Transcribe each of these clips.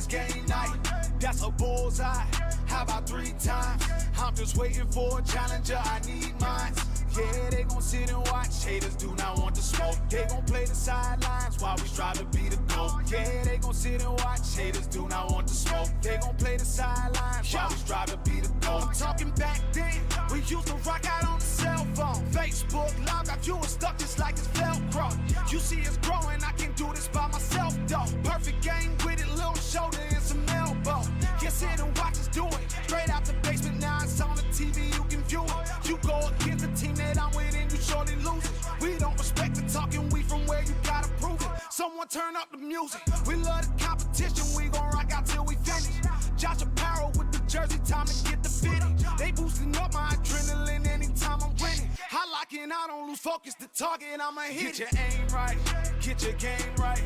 it's game night. That's a bullseye. How about 3 times? I'm just waiting for a challenger, I need mine. Yeah, they gon' sit and watch. Haters do not want to smoke. They gon' play the sidelines while we strive to be the GOAT. Yeah, they gon' sit and watch. Haters do not want to smoke. They gon' play the sidelines while we strive to be the GOAT. I'm talking back then, we used to rock out on the cell phone. Facebook Live got you stuck just like it's Velcro. You see it's growing, I can do this by myself though. Perfect game with it, little shoulder and some elbow. Yeah, sit and watch us do it. Straight out the basement, now it's on the TV, you can view it. You go against the team that I'm with and you surely lose it. We don't respect the talking, we from where you gotta prove it. Someone turn up the music. We love the competition, we gon' rock out till we finish. Josh Apparel with the jersey, time to get the fitting. They boosting up my adrenaline anytime I'm winning. I lock in, I don't lose focus, the target, I'ma hit. Get your aim right, get your game right.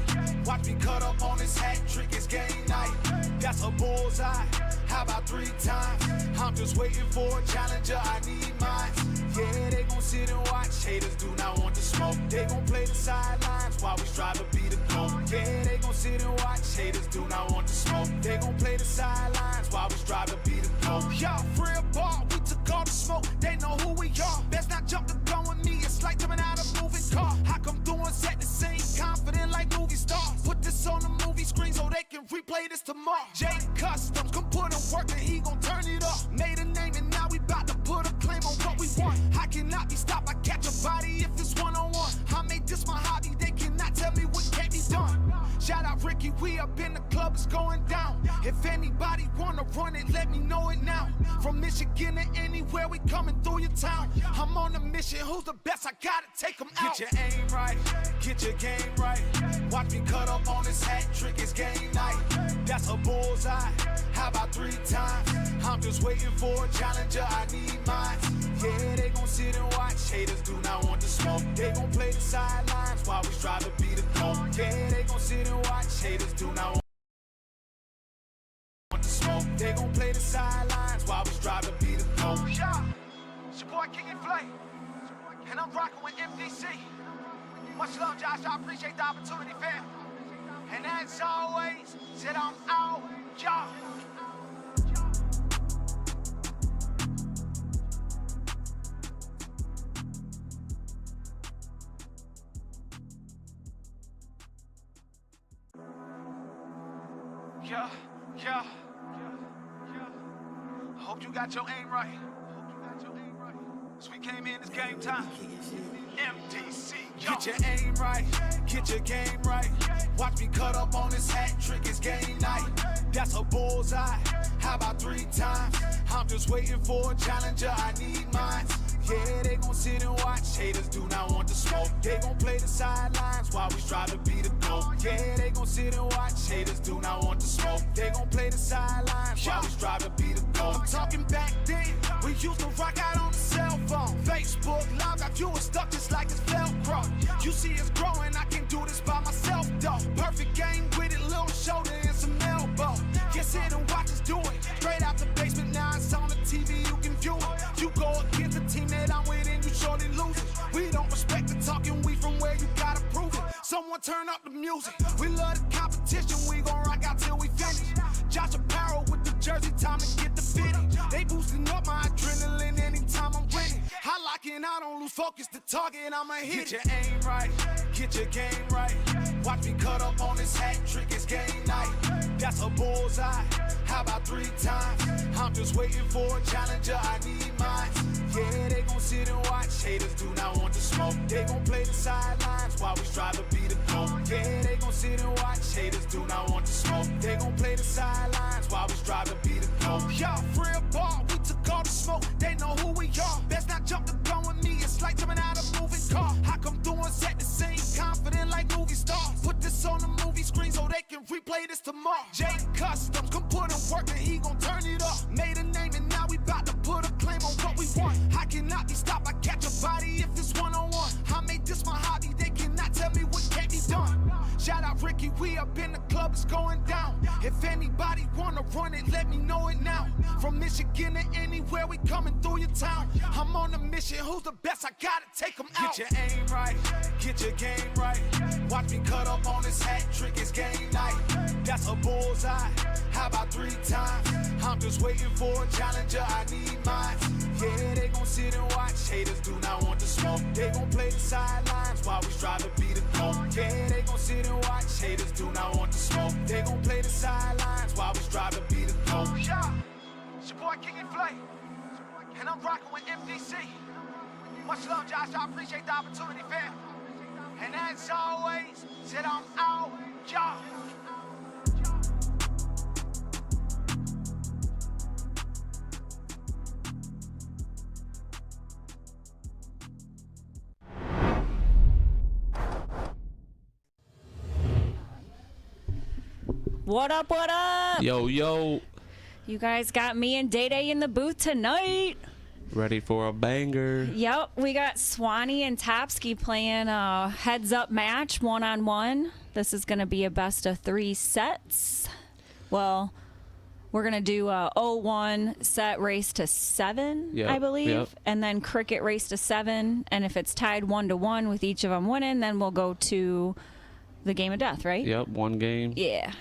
Watch me cut up on this hat trick, it's game night. That's a bullseye. How about 3 times? I'm just waiting for a challenger, I need mine. Yeah, they gon' sit and watch. Haters do not want to smoke. They gon' play the sidelines while we strive to be the GOAT. Yeah, they gon' sit and watch. Haters do not want to smoke. They gon' play the sidelines while we strive to be the GOAT. Y'all free a ball, we took all the smoke. They know who we are. Best not jump the gun with me. It's like jumping out of a moving car. I come through and set the scene, confident like movie stars. Put this on the movie screen so they can replay this tomorrow. Jade Customs, come put in work and he gon' turn it up. Made a name and now we bout to put a claim on what we want. I cannot be stopped, I catch a body if it's one-on-one. I made this my hobby, they cannot tell me what can't be done. Shout out Ricky, we up in the club, it's going down. If anybody wanna run it, let me know it now. From Michigan to anywhere, we coming through your town. I'm on a mission, who's the best? I gotta take them out. Get your aim right, get your game right. Watch me cut up on this hat trick, it's game night. That's a bullseye. How about 3 times? I'm just waiting for a challenger, I need mine. Yeah, they gon' sit and watch. Haters do not want to smoke. They gon' play the sidelines while we strive to be the GOAT. Yeah, they gon' sit and watch. Haters do not want to smoke. They gon' play the sidelines while we strive to be the GOAT. Yeah, it's your boy King and Flay, and I'm rocking with MDC. Much love, Josh. I appreciate the opportunity, fam. And as always, said I'm out, y'all. Yeah. I hope you got your aim right. So we came in, it's game time. MDC, yo. Get your aim right, get your game right. Watch me cut up on this hat trick, it's game night. That's a bullseye. How about 3 times? I'm just waiting for a challenger, I need mine. Yeah, they gon' sit and watch. Haters do not want to smoke. They gon' play the sidelines while we strive to be the GOAT. Yeah, they gon' sit and watch. Haters do not want to smoke. They gon' play the sidelines while we strive to be the GOAT. I'm talking back then, we used to rock out on the cell phone. Facebook Live got you stuck just like it's Velcro. You see it's growing, I can do this by myself though. Perfect game with it, little shoulder and some elbow. Yeah, sit and watch us do it. Straight out the basement, now it's on the TV, you can view it. You go against the team that I'm with and you surely lose it. We don't respect the talking, we from where you gotta prove it. Someone turn up the music. We love the competition, we gon' rock out till we finish. Josh Apparel with the jersey, time to get the fitting. They boosting up my adrenaline anytime I'm winning. I lock in, I don't lose focus, the target, I'ma hit. Get your aim right, get your game right. Watch me cut up on this hat trick, it's game night. That's a bullseye. How about 3 times? I'm just waiting for a challenger, I need mine. Yeah, they gon' sit and watch. Haters do not want to smoke. They gon' play the sidelines while we strive to be the GOAT. Yeah, they gon' sit and watch. Haters do not want to smoke. They gon' play the sidelines while we strive to be the GOAT. Y'all free a ball, we took all the smoke. They know who we are. Best not jump the gun with me. It's like jumping out of a moving car. I come through and set the scene, confident like movie stars. Put this on the movie screen so they can replay this tomorrow. Jade Customs, come put in work and he gon' turn it up. Made a name and now we bout to put a claim on what we want. I cannot be stopped, I catch a body if it's one-on-one. I made this my hobby, they cannot tell me what can't be done. Shout out Ricky, we up in the club, it's going down. If anybody wanna run it, let me know it now. From Michigan to anywhere, we coming through your town. I'm on a mission, who's the best? I gotta take them out. Get your aim right, get your game right. Watch me cut up on this hat trick, it's game night. That's a bullseye. How about 3 times? I'm just waiting for a challenger, I need mine. Yeah, they gon' sit and watch. Haters do not want to smoke. They gon' play the sidelines while we strive to be the goal. Yeah, they gon' sit and watch. Haters do not want to smoke. They gon' play the sidelines while we strive to be the goal. Yeah, it's your boy King and Flay, and I'm rocking with MDC. Much love, Josh. I appreciate the opportunity, fam. And as always, said I'm out, y'all. What up, what up? Yo, yo. You guys got me and Day Day in the booth tonight. Ready for a banger. Yep, we got Swanee and Topsky playing a heads-up match, one-on-one. This is going to be a best-of-3 sets. Well, we're going to do a 0-1 set race to 7, Yep, I believe. yep. And then cricket race to 7. And if it's tied 1-1 with each of them winning, then we'll go to the game of death, right? Yep, one game. Yeah.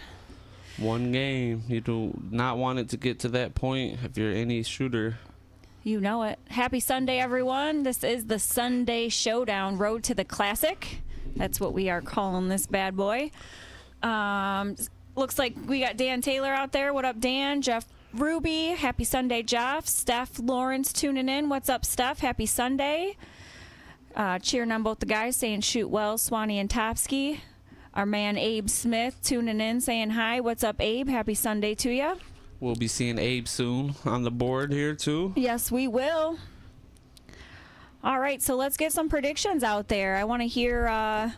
One game. You do not want it to get to that point if you're any shooter. You know it. Happy Sunday, everyone. This is the Sunday Showdown Road to the Classic. That's what we are calling this bad boy. Looks like we got Dan Taylor out there. What up, Dan? Jeff Ruby. Happy Sunday, Jeff. Steph Lawrence tuning in. What's up, Steph? Happy Sunday. Cheering on both the guys, saying shoot well, Swanee and Topsky. Our man Abe Smith tuning in, saying hi. What's up, Abe? Happy Sunday to you. We'll be seeing Abe soon on the board here, too. Yes, we will. All right, so let's get some predictions out there. I want to hear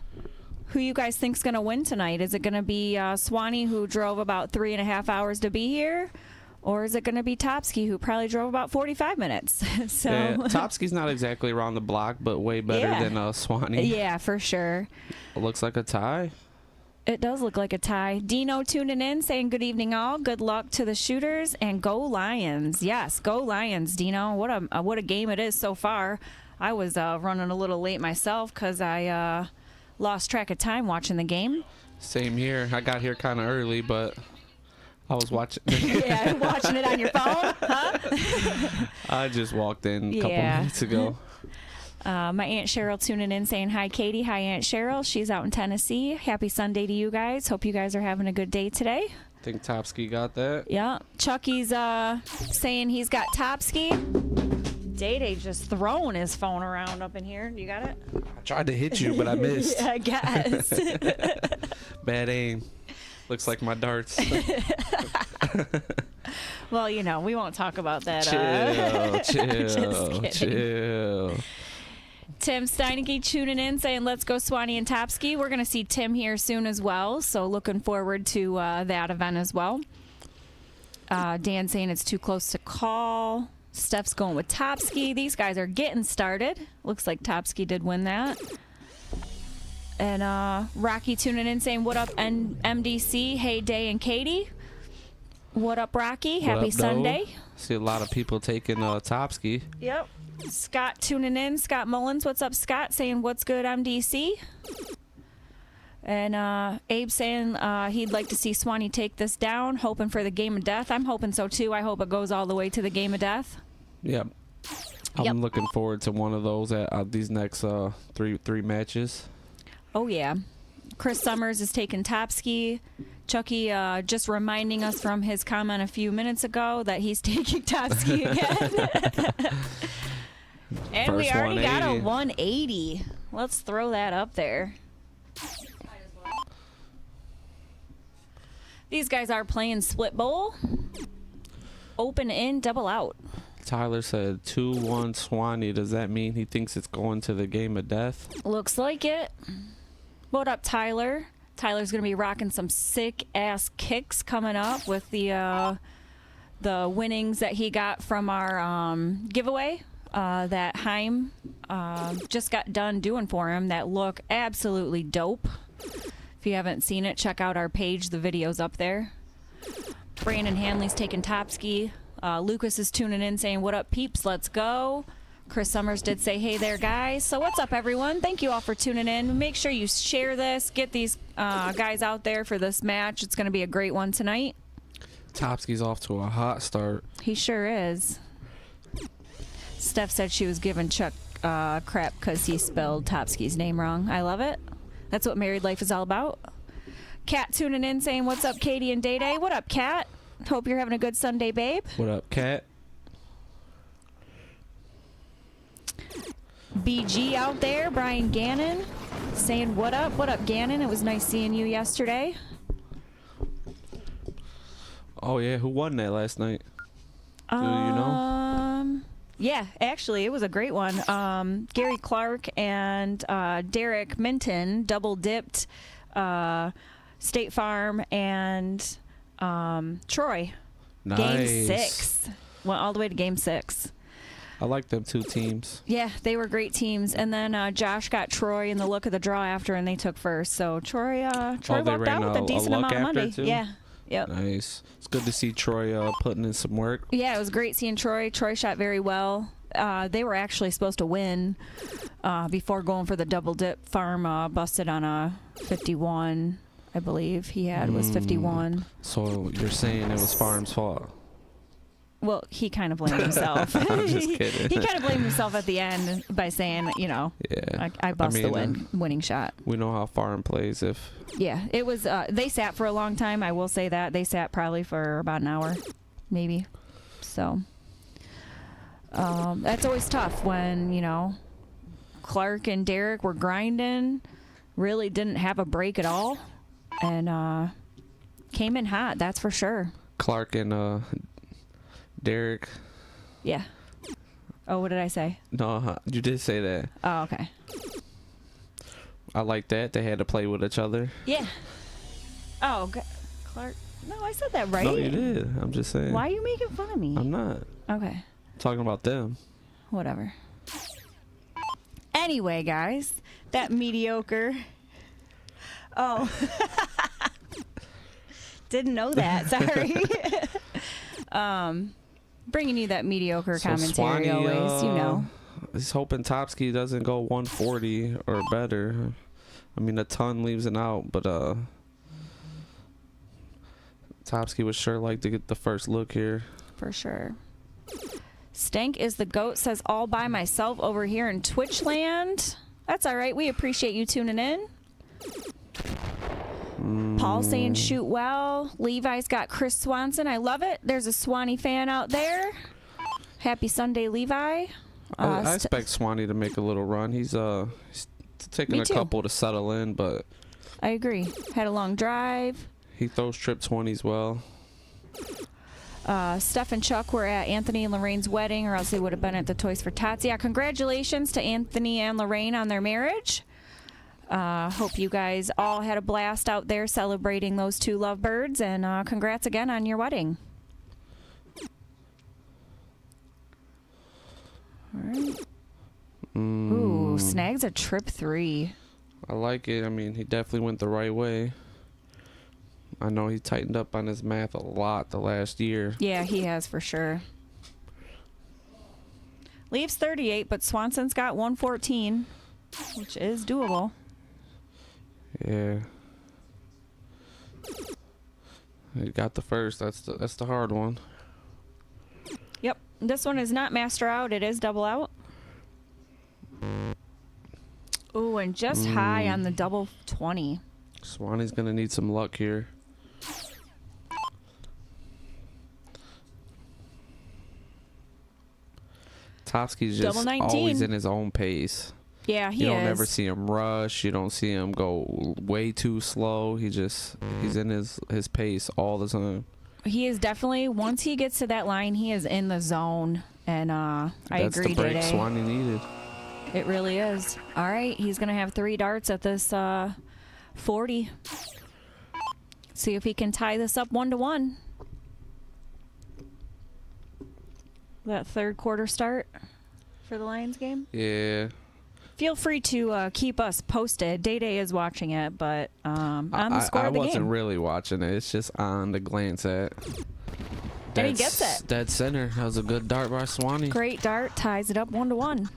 who you guys think's going to win tonight. Is it going to be Swanee, who drove about 3.5 hours to be here? Or is it going to be Topsky, who probably drove about 45 minutes? So Yeah, Topsky's not exactly around the block, but way better than Swanee. Yeah, for sure. It looks like a tie. It does look like a tie. Dino tuning in, saying good evening all. Good luck to the shooters and go Lions. Yes, go Lions, Dino. What a game it is so far. I was running a little late myself because I lost track of time watching the game. Same here. I got here kind of early, but I was watching. Yeah, watching it on your phone, huh? I just walked in a couple minutes ago. My Aunt Cheryl tuning in, saying hi, Katie. Hi, Aunt Cheryl. She's out in Tennessee. Happy Sunday to you guys. Hope you guys are having a good day today. I think Topsky got that. Yeah. Chucky's saying he's got Topsky. Day just throwing his phone around up in here. You got it? I tried to hit you, but I missed. Yeah, I guess. Bad aim. Looks like my darts. Well, you know, we won't talk about that. Chill. Tim Steineke tuning in, saying let's go Swanee and Topsky. We're going to see Tim here soon as well, so looking forward to that event as well. Dan saying it's too close to call. Steph's going with Topsky. These guys are getting started. Looks like Topsky did win that. And Rocky tuning in, saying what up MDC, hey Day and Katie. What up, Rocky? Happy Sunday. See a lot of people taking Topsky. Yep. Scott tuning in. Scott Mullins. What's up, Scott? Saying what's good, MDC. And Abe saying he'd like to see Swanee take this down, hoping for the game of death. I'm hoping so, too. I hope it goes all the way to the game of death. Yep. I'm looking forward to one of those at these next three matches. Oh, yeah. Chris Summers is taking Topsky. Chucky just reminding us from his comment a few minutes ago that he's taking Topsky again. And First we already got a 180. 180. Let's throw that up there. These guys are playing split bowl. Open in, double out. Tyler said 2-1 Swanee. Does that mean he thinks it's going to the game of death? Looks like it. What up, Tyler? Tyler's going to be rocking some sick-ass kicks coming up with the winnings that he got from our giveaway that Heim just got done doing for him that look absolutely dope. If you haven't seen it, check out our page. The video's up there. Brandon Hanley's taking Topsky. Lucas is tuning in, saying, what up, peeps? Let's go. Chris Summers did say, hey there, guys. So what's up, everyone? Thank you all for tuning in. Make sure you share this. Get these guys out there for this match. It's going to be a great one tonight. Topsky's off to a hot start. He sure is. Steph said she was giving Chuck crap because he spelled Topsky's name wrong. I love it. That's what married life is all about. Kat tuning in saying, what's up, Katie and Day Day? What up, Kat? Hope you're having a good Sunday, babe. What up, Kat? BG out there, Brian Gannon, saying, what up? What up, Gannon? It was nice seeing you yesterday. Oh, yeah. Who won that last night? Do you know? Yeah, actually, it was a great one. Gary Clark and Derek Minton double dipped State Farm and Troy. Nice. Game 6. Went all the way to Game 6. I like them two teams. Yeah, they were great teams. And then Josh got Troy in the look of the draw after, and they took first. So Troy walked out with a decent amount of money. Too? Yeah. Yep. Nice. It's good to see Troy putting in some work. Yeah, it was great seeing Troy. Troy shot very well. They were actually supposed to win before going for the double dip. Farm busted on a 51, I believe he had was 51. So you're saying it was Farm's fault? Well, he kind of blamed himself. I'm just kidding. He kind of blamed himself at the end by saying, yeah, I busted the winning shot. We know how Farm plays. Yeah, it was. They sat for a long time. I will say that they sat probably for about an hour, maybe. So that's always tough when Clark and Derek were grinding, really didn't have a break at all, and came in hot. That's for sure. Clark and Derek. Yeah. Oh, what did I say? No, you did say that. Oh, okay. I like that. They had to play with each other. Yeah. Oh, Clark. No, I said that right. No, you did. I'm just saying. Why are you making fun of me? I'm not. Okay. I'm talking about them. Whatever. Anyway, guys, that mediocre. Oh. Didn't know that. Sorry. Bringing you that mediocre commentary Swanee, always, He's hoping Topsky doesn't go 140 or better. I mean, a ton leaves it out, but Topsky would sure like to get the first look here. For sure. Stank is the GOAT, says all by myself over here in Twitchland. That's all right. We appreciate you tuning in. Paul saying shoot well. Levi's got Chris Swanson. I love it. There's a Swanee fan out there. Happy Sunday, Levi. I expect Swanee to make a little run. He's taking a couple to settle in, but I agree. Had a long drive. He throws trip 20s well. Steph and Chuck were at Anthony and Lorraine's wedding, or else they would have been at the Toys for Tots. Yeah, congratulations to Anthony and Lorraine on their marriage. Hope you guys all had a blast out there celebrating those two lovebirds, and congrats again on your wedding. All right. Ooh, snags a trip 3. I like it. I mean, he definitely went the right way. I know he tightened up on his math a lot the last year. Yeah, he has for sure. Leaves 38, but Swanson's got 114, which is doable. Yeah. He got the first. That's the hard one. Yep. This one is not master out. It is double out. Ooh, and just high on the double 20. Swanee's going to need some luck here. Topsky's just always in his own pace. Yeah, he is. You don't ever see him rush. You don't see him go way too slow. He's in his pace all the time. He is definitely, once he gets to that line, he is in the zone. And I agree, That's the break Swanee needed. It really is. All right, he's going to have 3 darts at this 40. See if he can tie this up 1-1. That third quarter start for the Lions game. Yeah. Feel free to keep us posted. Day Day is watching it, but on the score of the game. I wasn't really watching it. It's just on the glance at. And he gets it. Dead center. That was a good dart by Swanee. Great dart. Ties it up 1-1.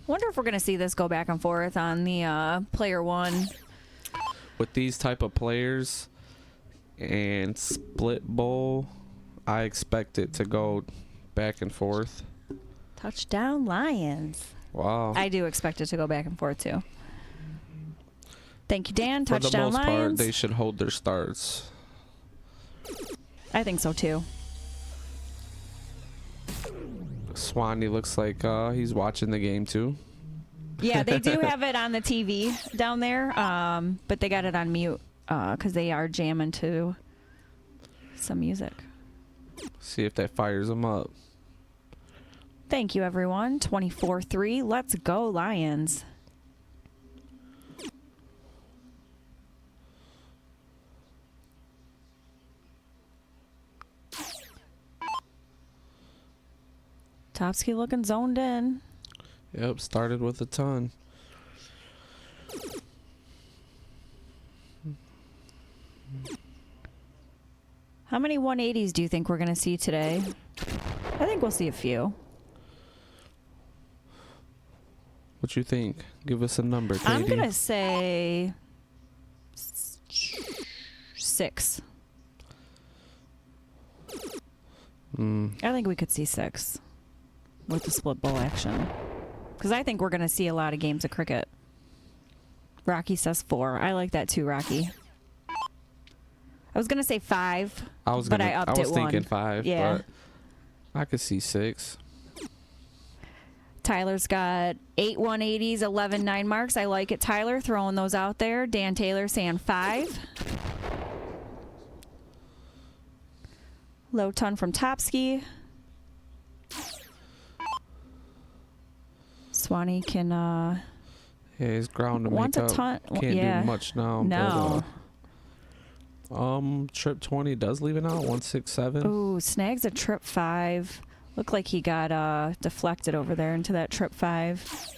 Wonder if we're going to see this go back and forth on the player one. With these type of players, and split bowl. I expect it to go back and forth. Touchdown Lions. Wow. I do expect it to go back and forth too. Thank you, Dan. For Touchdown the most part, Lions. they should hold their starts. I think so too. Swanee looks like he's watching the game too. Yeah, they do have it on the TV down there, but they got it on mute because they are jamming to some music. See if that fires them up. Thank you, everyone. 24-3. Let's go, Lions. Topsky looking zoned in. Yep, started with a ton. How many 180s do you think we're going to see today? I think we'll see a few. What you think? Give us a number, Katie. I'm going to say 6. I think we could see 6 with the split bowl action. Because I think we're going to see a lot of games of cricket. Rocky says 4. I like that too, Rocky. I was going to say 5, but I upped it 1. thinking 5, yeah. but I could see 6. Tyler's got 8 180s, 11 9 marks. I like it, Tyler, throwing those out there. Dan Taylor saying 5. Low ton from Topsky. Swanee can Yeah, he's ground to want make a up. ton. Can't yeah. do much now. No. But, trip 20 does leave it out. 167. Ooh, snags a trip 5. Looked like he got deflected over there into that trip 5.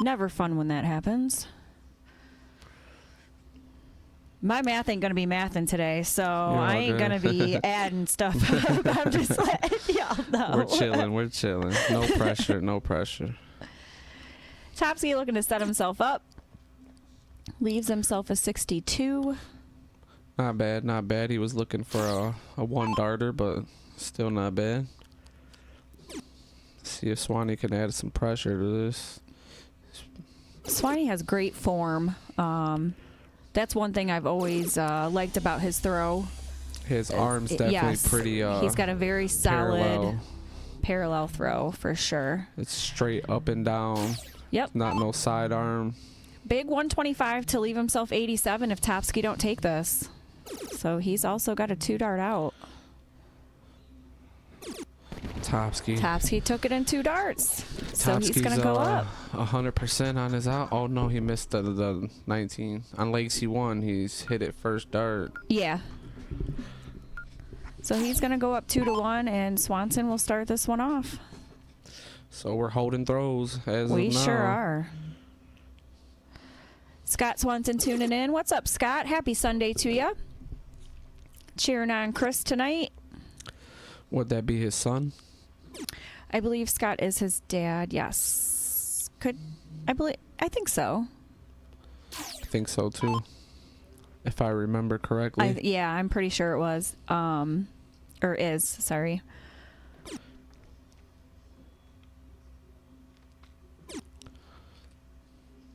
Never fun when that happens. My math ain't going to be mathing today, so I ain't going to be adding stuff. I'm just letting y'all know. We're chilling. No pressure, no pressure. Topsy looking to set himself up. Leaves himself a 62. Not bad, not bad. He was looking for a one darter, but still not bad. See if Swanee can add some pressure to this. Swanee has great form. That's one thing I've always liked about his throw. His arm's definitely pretty. He's got a very solid parallel throw for sure. It's straight up and down. Yep. Not no side arm. Big 125 to leave himself 87 if Topsky don't take this. So he's also got a 2 dart out. Topsky took it in 2 darts. So he's going to go up. 100% on his out. Oh, no, he missed the 19. On Lacey 1, he's hit it first dart. Yeah. So he's going to go up 2-1, and Swanson will start this one off. So we're holding throws as We of now. sure are. Scott Swanson tuning in. What's up, Scott? Happy Sunday to you. Cheering on Chris tonight. Would that be his son? I believe Scott is his dad. Yes. I think so. I think so too. If I remember correctly. Yeah, I'm pretty sure it was. Or is, sorry.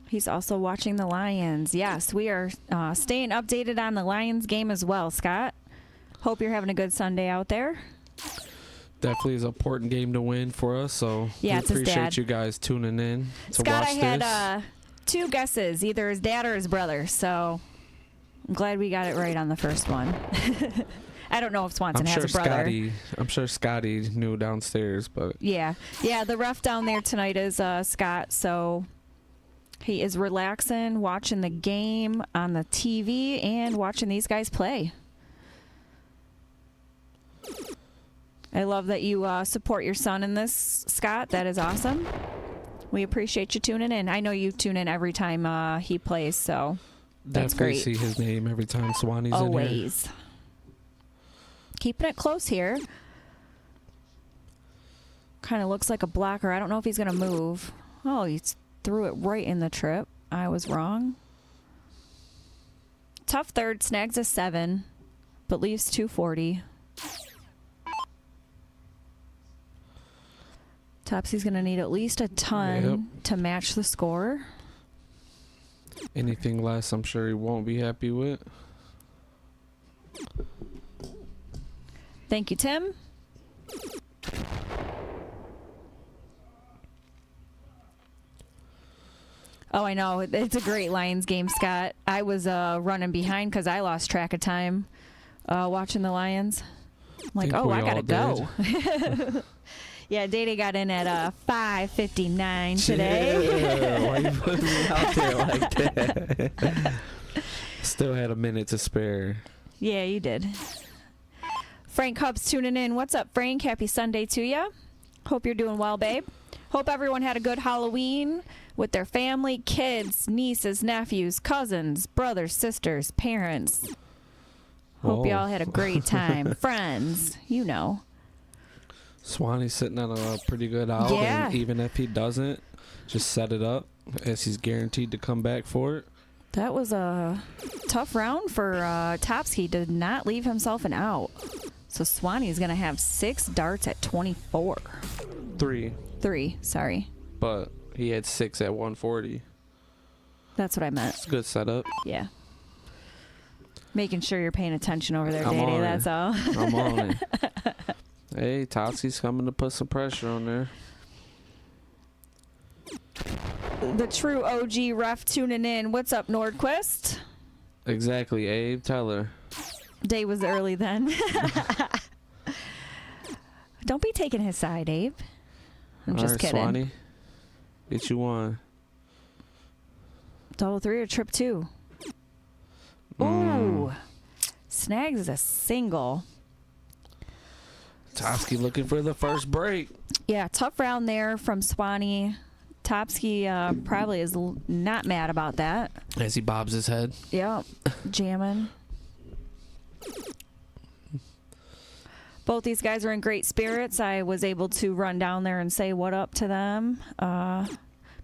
He's also watching the Lions. Yes, we are staying updated on the Lions game as well, Scott. Hope you're having a good Sunday out there. Definitely is an important game to win for us, so yeah, we appreciate you guys tuning in to Scott, watch I had 2 guesses, either his dad or his brother, so I'm glad we got it right on the first one. I don't know if Swanson has a brother. I'm sure Scotty knew downstairs, but yeah, the ref down there tonight is Scott, so he is relaxing, watching the game on the TV and watching these guys play. I love that you support your son in this, Scott. That is awesome. We appreciate you tuning in. I know you tune in every time he plays, so that's definitely great. see his name every time Swanee's Always. in here. Keeping it close here. Kind of looks like a blocker. I don't know if he's going to move. Oh, he threw it right in the trip. I was wrong. Tough third, snags a 7. but leaves 240. Topsy's going to need at least a ton to match the score. Anything less, I'm sure he won't be happy with. Thank you, Tim. Oh, I know. It's a great Lions game, Scott. I was running behind because I lost track of time watching the Lions. I'm like, oh, I got to go. Yeah, Day got in at 5:59 today. Yeah, why you putting me out there like that? Still had a minute to spare. Yeah, you did. Frank Hub's tuning in. What's up, Frank? Happy Sunday to you. Hope you're doing well, babe. Hope everyone had a good Halloween with their family, kids, nieces, nephews, cousins, brothers, sisters, parents. Hope y'all had a great time. Friends, you know. Swanee's sitting on a pretty good out, and even if he doesn't, just set it up as he's guaranteed to come back for it. That was a tough round for Topsky. Did not leave himself an out. So Swanee's going to have 6 darts at 24. 3, sorry. but he had 6 at 140. That's what I meant. It's a good setup. Yeah. Making sure you're paying attention over there, I'm Daddy. on That's it. all. I'm on it. Hey, Topsy's coming to put some pressure on there. The true OG ref tuning in. What's up, Nordquist? Exactly, Abe. Tell her. Day was early then. Don't be taking his side, Abe. I'm just kidding. Swanee, get you one. Double 3 or trip 2? Ooh. Snags is a single. Topsky looking for the first break. Yeah, tough round there from Swanee. Topsky probably is not mad about that. As he bobs his head. Yep, jamming. Both these guys are in great spirits. I was able to run down there and say what up to them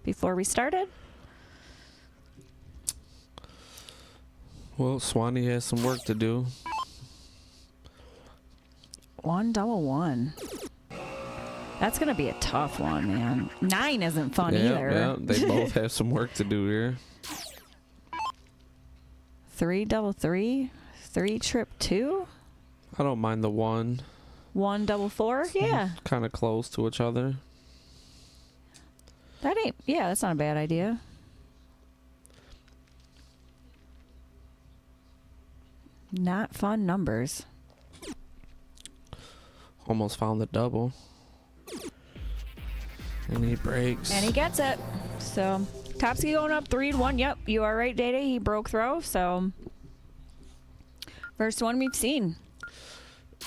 before we started. Well, Swanee has some work to do. 1-1. That's going to be a tough one, man. 9 isn't fun either. Yeah, they both have some work to do here. 3-3, 3 trip 2, I don't mind the 1. 1-4. Yeah, Kind of close to each other. that's not a bad idea. Not fun numbers. Almost found the double. And he breaks. And he gets it. So, Topsky going up 3-1. Yep, you are right, Day. He broke throw. So, first one we've seen.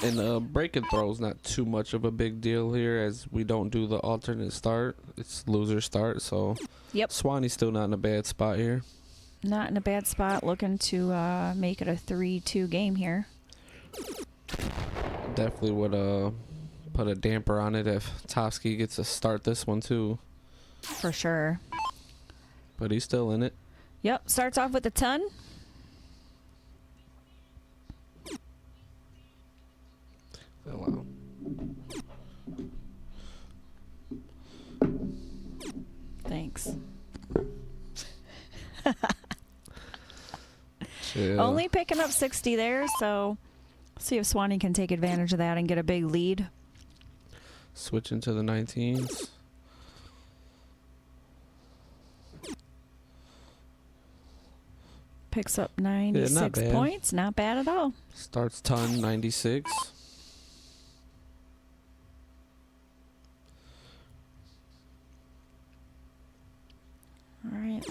And breaking throw is not too much of a big deal here, as we don't do the alternate start. It's loser start. So, Yep. Swanee's still not in a bad spot here. Not in a bad spot. Looking to make it a 3-2 game here. Definitely would put a damper on it if Topsky gets to start this one too. For sure. But he's still in it. Yep, starts off with a ton. Oh, wow. Thanks. Chill. Only picking up 60 there, so see if Swanee can take advantage of that and get a big lead. Switching to the 19s. Picks up 96 bad. points. Not bad at all. Starts ton 96. All right.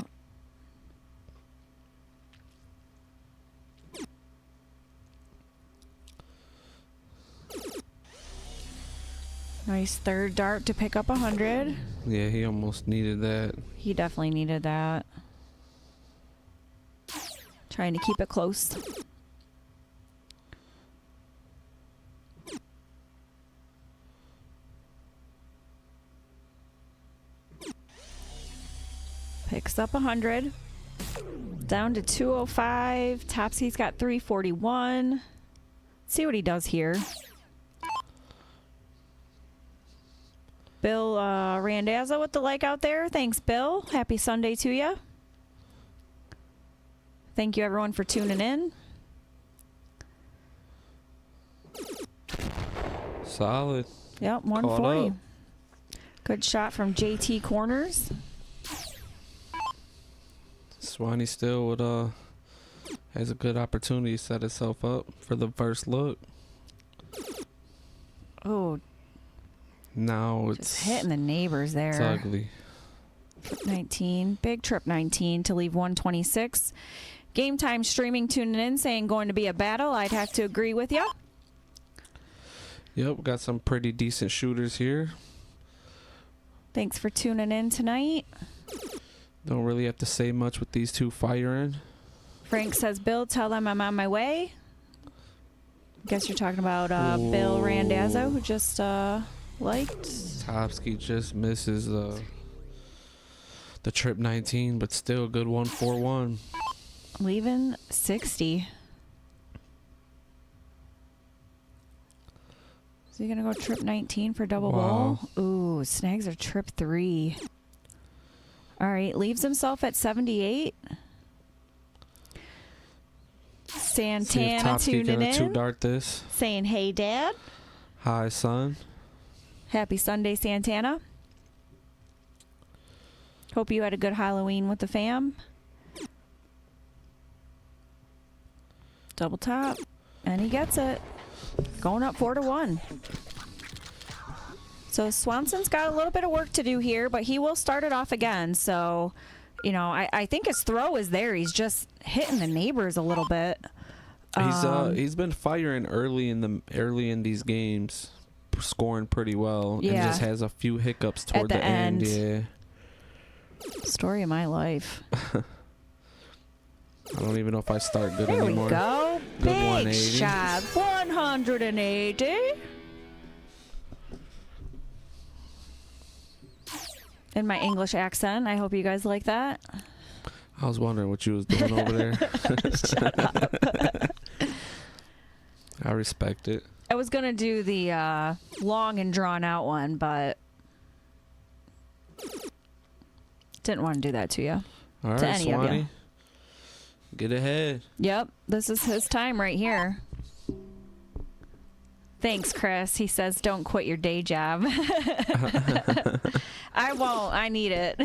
Nice third dart to pick up 100. Yeah, he almost needed that. He definitely needed that. Trying to keep it close. Picks up 100. Down to 205. Topsy's got 341. See what he does here. Bill Randazzo with the like out there. Thanks, Bill. Happy Sunday to you. Thank you, everyone, for tuning in. Solid. Yep, 140. Good shot from JT Corners. Swanee still would has a good opportunity to set itself up for the first look. Oh, Now just it's hitting the neighbors there. It's ugly. Trip 19, big trip 19 to leave 126. Game Time streaming tuning in saying going to be a battle. I'd have to agree with you. Yep, we got some pretty decent shooters here. Thanks for tuning in tonight. Don't really have to say much with these two firing. Frank says, Bill, tell them I'm on my way. Guess you're talking about Bill Randazzo, who just liked. Topsky just misses the trip 19, but still a good 141. Leaving 60. Is he going to go trip 19 for double Wow. ball? Ooh, snags are trip 3. All right, leaves himself at 78. See if Santana Topsky tuning gonna two in, dart this. saying, hey, Dad. Hi, son. Happy Sunday, Santana. Hope you had a good Halloween with the fam. Double top. And he gets it. Going up 4-1. So Swanson's got a little bit of work to do here, but he will start it off again. So, you know, I think his throw is there. He's just hitting the neighbors a little bit. He's been firing early in these games, scoring pretty well, and Yeah. just has a few hiccups toward the the end. Yeah. Story of my life. I don't even know if I start good There anymore. we go. Good Big 180. shot. 180. In my English accent. I hope you guys like that. I was wondering what you was doing over there. Shut up. I respect it. I was going to do the long and drawn out one, but didn't want to do that to you. All To right, any of you. Swanee. Get ahead. Yep, this is his time right here. Thanks, Chris. He says, don't quit your day job. I won't. I need it.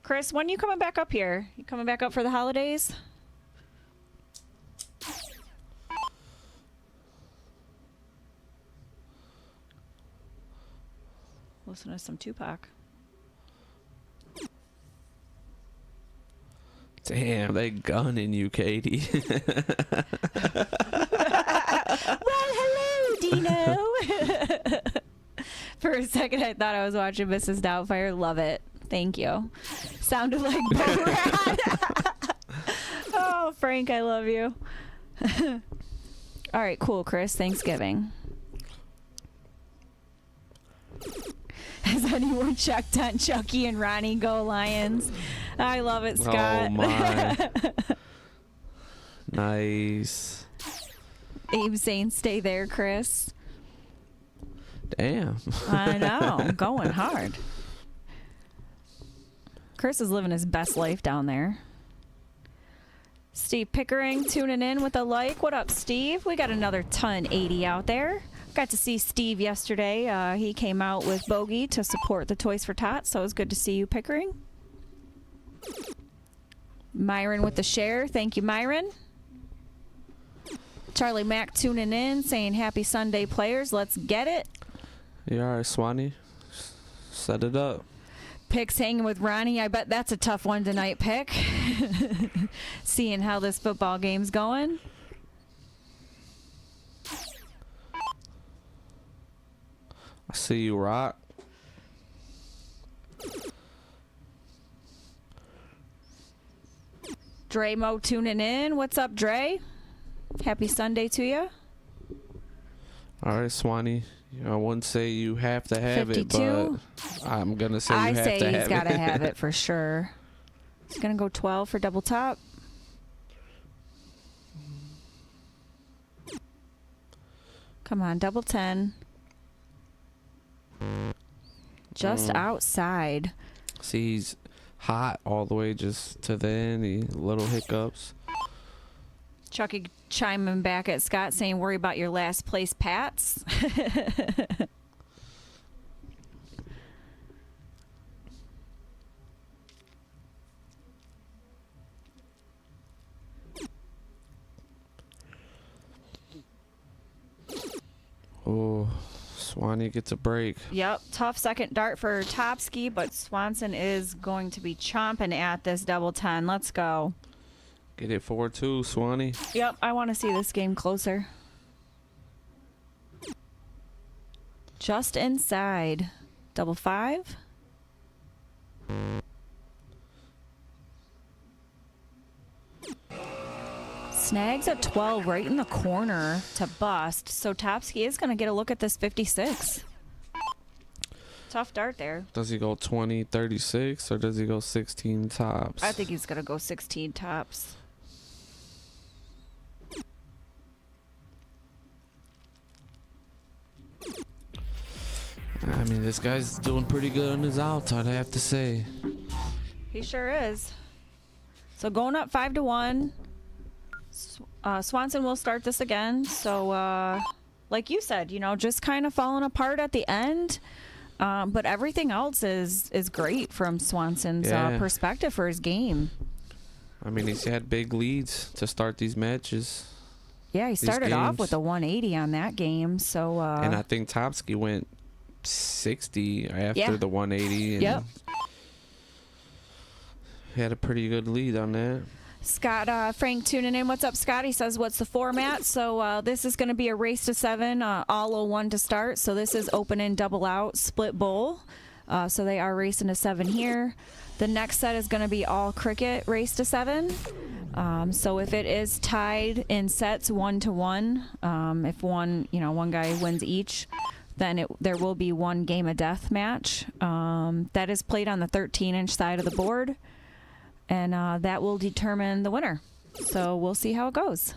Chris, when you coming back up here? You coming back up for the holidays? Listen to some Tupac. Damn, they gunning you, Katie. Well, hello, Dino. For a second, I thought I was watching Mrs. Doubtfire. Love it. Thank you. Sounded like Borat. Oh, Frank, I love you. All right, cool, Chris. Thanksgiving. Has anyone checked on Chucky and Ronnie Go Lions? I love it, Scott. Oh, my. Nice. Abe saying stay there, Chris. Damn. I know. Going hard. Chris is living his best life down there. Steve Pickering tuning in with a like. What up, Steve? We got another ton 80 out there. Got to see Steve yesterday. He came out with Bogey to support the Toys for Tots, so it was good to see you, Pickering. Myron with the share. Thank you, Myron. Charlie Mack tuning in, saying happy Sunday, players. Let's get it. You all right, Swanee? Set it up. Pick's hanging with Ronnie. I bet that's a tough one tonight, Pick. Seeing how this football game's going. I see you, Rock. Dre Mo tuning in. What's up, Dre? Happy Sunday to you. All right, Swanee. I wouldn't say you have to have 52? it, but I'm going to say you I have to say have it. he's got to have it for sure. He's going to go 12 for double top. Come on, double 10. Just outside. See, he's hot all the way just to the end. Little hiccups. Chucky chiming back at Scott saying, worry about your last place Pats. Oh, Swanee gets a break. Yep, tough second dart for Topsky, but Swanson is going to be chomping at this double 10. Let's go. Get it 4-2, Swanee. Yep, I want to see this game closer. Just inside. Double 5. Snags at 12 right in the corner to bust. So Topsky is going to get a look at this 56. Tough dart there. Does he go 20, 36, or does he go 16 tops? I think he's going to go 16 tops. I mean, this guy's doing pretty good on his outs, I'd have to say. He sure is. So going up 5-1. Swanson will start this again. So, like you said, you know, just kind of falling apart at the end. But everything else is great from Swanson's perspective for his game. I mean, he's had big leads to start these matches. Yeah, he started off with a 180 on that game. So, and I think Topsky went 60 after the 180. And yep. He had a pretty good lead on that. Scott Frank tuning in. What's up, Scott? He says, what's the format? So this is going to be a race to 7, all 01 to start. So this is open in, double out, split bowl. So they are racing to 7 here. The next set is going to be all cricket, race to 7. So if it is tied in sets 1-1, if one guy wins each, then there will be one game of death match. That is played on the 13-inch side of the board. And that will determine the winner. So we'll see how it goes.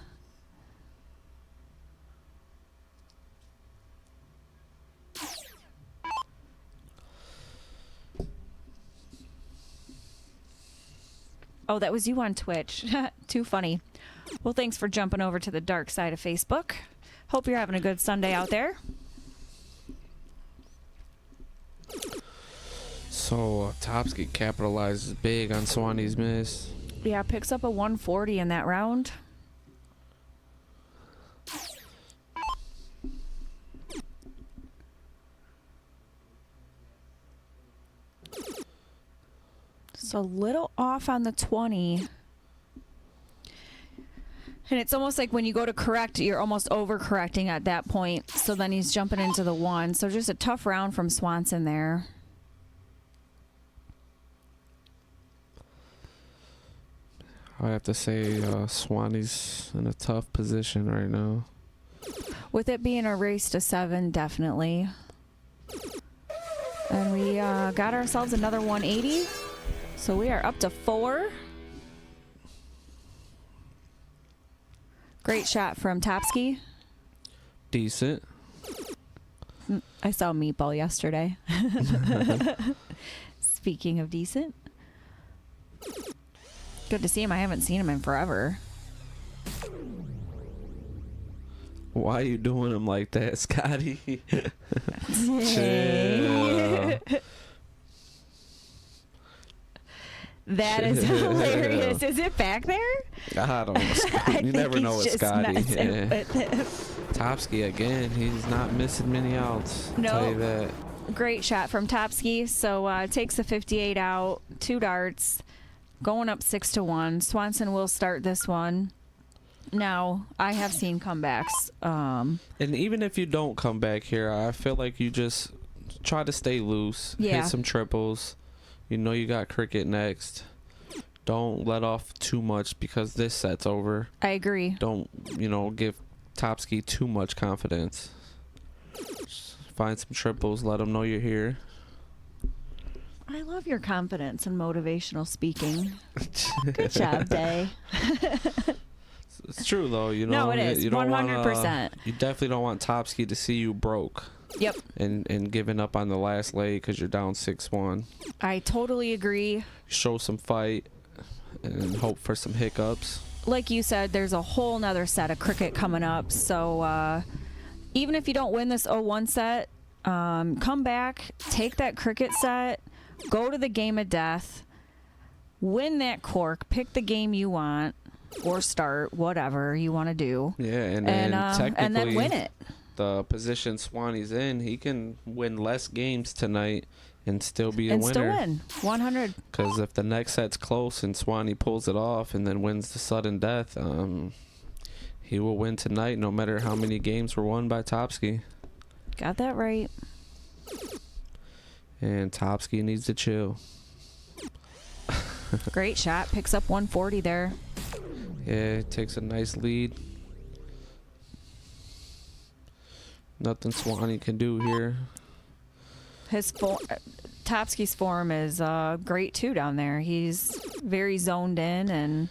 Oh, that was you on Twitch. Too funny. Well, thanks for jumping over to the dark side of Facebook. Hope you're having a good Sunday out there. So Topsky capitalizes big on Swanee's miss. Yeah, picks up a 140 in that round. So a little off on the 20. And it's almost like when you go to correct, you're almost overcorrecting at that point. So then he's jumping into the 1. So just a tough round from Swanson there. I have to say Swanee's in a tough position right now. With it being a race to 7, definitely. And we got ourselves another 180. So we are up to 4. Great shot from Topsky. Decent. I saw Meatball yesterday. Speaking of decent. Good to see him. I haven't seen him in forever. Why are you doing him like that, Scotty? Chill. That is hilarious. Is it back there? I don't know. You never know with Scotty. Yeah. With Topsky again. He's not missing many outs. No. Tell you that. Great shot from Topsky. So takes the 58 out. 2 darts. Going up 6-1. Swanson will start this one. Now, I have seen comebacks. And even if you don't come back here, I feel like you just try to stay loose. Yeah. Hit some triples. You know you got cricket next. Don't let off too much because this set's over. I agree. Don't, give Topsky too much confidence. Just find some triples. Let him know you're here. I love your confidence and motivational speaking. Good job, Day. It's true though. You No, know, it is. you don't 100%. You definitely don't want Topsky to see you broke. Yep. And giving up on the last leg because you're down 6-1. I totally agree. Show some fight and hope for some hiccups. Like you said, there's a whole nother set of cricket coming up. So even if you don't win this 0-1 set, come back, take that cricket set, go to the game of death, win that cork, pick the game you want, or start whatever you want to do. Yeah, and then win it. The position Swanee's in, he can win less games tonight and still be a winner. And still win. 100. Because if the next set's close and Swanee pulls it off and then wins the sudden death, he will win tonight no matter how many games were won by Topsky. Got that right. And Topsky needs to chill. Great shot. Picks up 140 there. Yeah, takes a nice lead. Nothing Swanee can do here. Topsky's form is great too down there. He's very zoned in and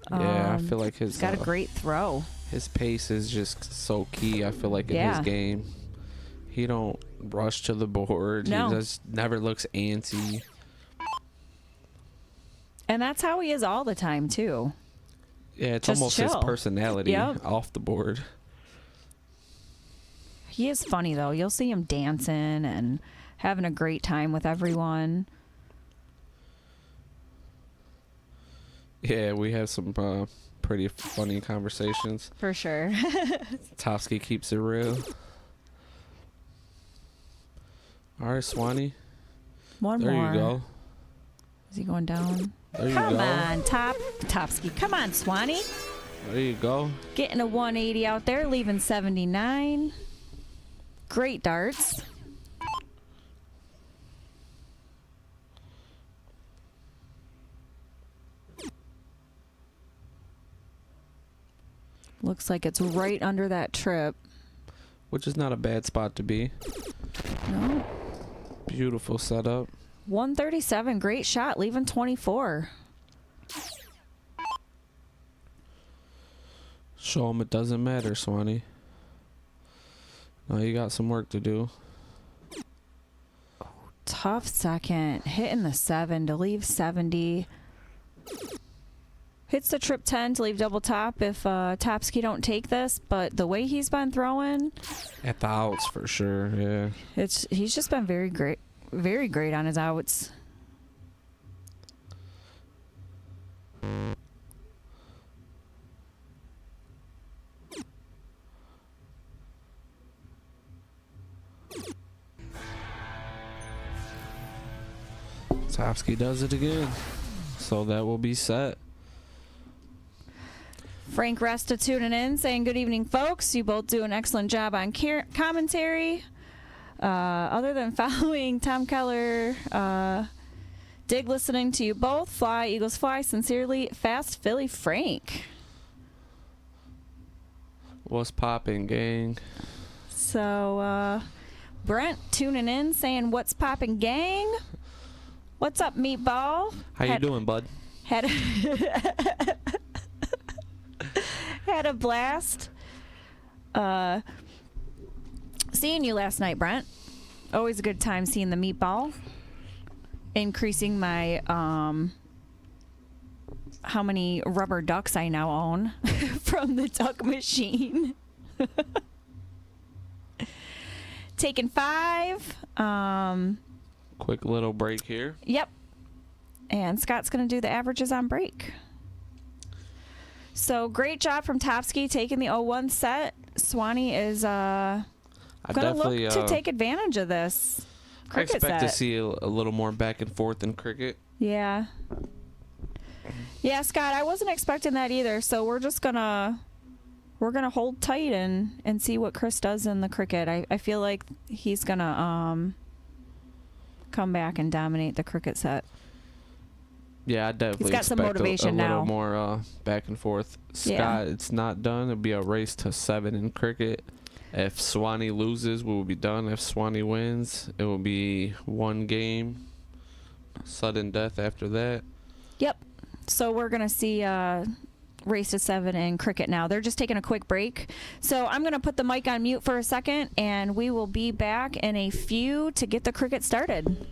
yeah, I feel like he's got a great throw. His pace is just so key. I feel like in his game, he don't rush to the board. No. He just never looks antsy. And that's how he is all the time too. Yeah, it's Just almost chill. his personality off the board. He is funny though. You'll see him dancing and having a great time with everyone. Yeah, we have some pretty funny conversations. For sure. Topsky keeps it real. All right, Swanee. One there more. You go. Is he going down? There you Come go. on, Topsky. Come on, Swanee. There you go. Getting a 180 out there, leaving 79. Great darts. Looks like it's right under that trip. Which is not a bad spot to be. No. Beautiful setup. 137, great shot, leaving 24. Show him it doesn't matter, Swanee. Now you got some work to do. Tough second, hitting the 7 to leave 70. Hits the trip 10 to leave double top if Topsky don't take this, but the way he's been throwing at the outs for sure. Yeah, he's just been very great on his outs. Topsky does it again, so that will be set. Frank Resta tuning in, saying good evening, folks. You both do an excellent job on commentary. Other than following Tom Keller, dig listening to you both. Fly, Eagles fly. Sincerely, Fast Philly Frank. What's poppin', gang? So, Brent tuning in, saying what's poppin', gang? What's up, Meatball? How you doing, bud? Had a blast seeing you last night, Brent. Always a good time seeing the Meatball. Increasing my how many rubber ducks I now own from the duck machine. Taking 5. Quick little break here. Yep. And Scott's going to do the averages on break. So great job from Topsky taking the 0-1 set. Swanee is going to look to take advantage of this cricket I expect set. to see a little more back and forth in cricket. Yeah. Yeah, Scott, I wasn't expecting that either. So we're just going to hold tight and see what Chris does in the cricket. I feel like he's going to come back and dominate the cricket set. Yeah, I definitely He's got some motivation a little now. more back and forth. Scott, Yeah. it's not done. It'll be a race to 7 in cricket. If Swanee loses, we will be done. If Swanee wins, it will be 1 game. Sudden death after that. Yep. So we're going to see Race to 7 and cricket now. They're just taking a quick break. So I'm going to put the mic on mute for a second, and we will be back in a few to get the cricket started.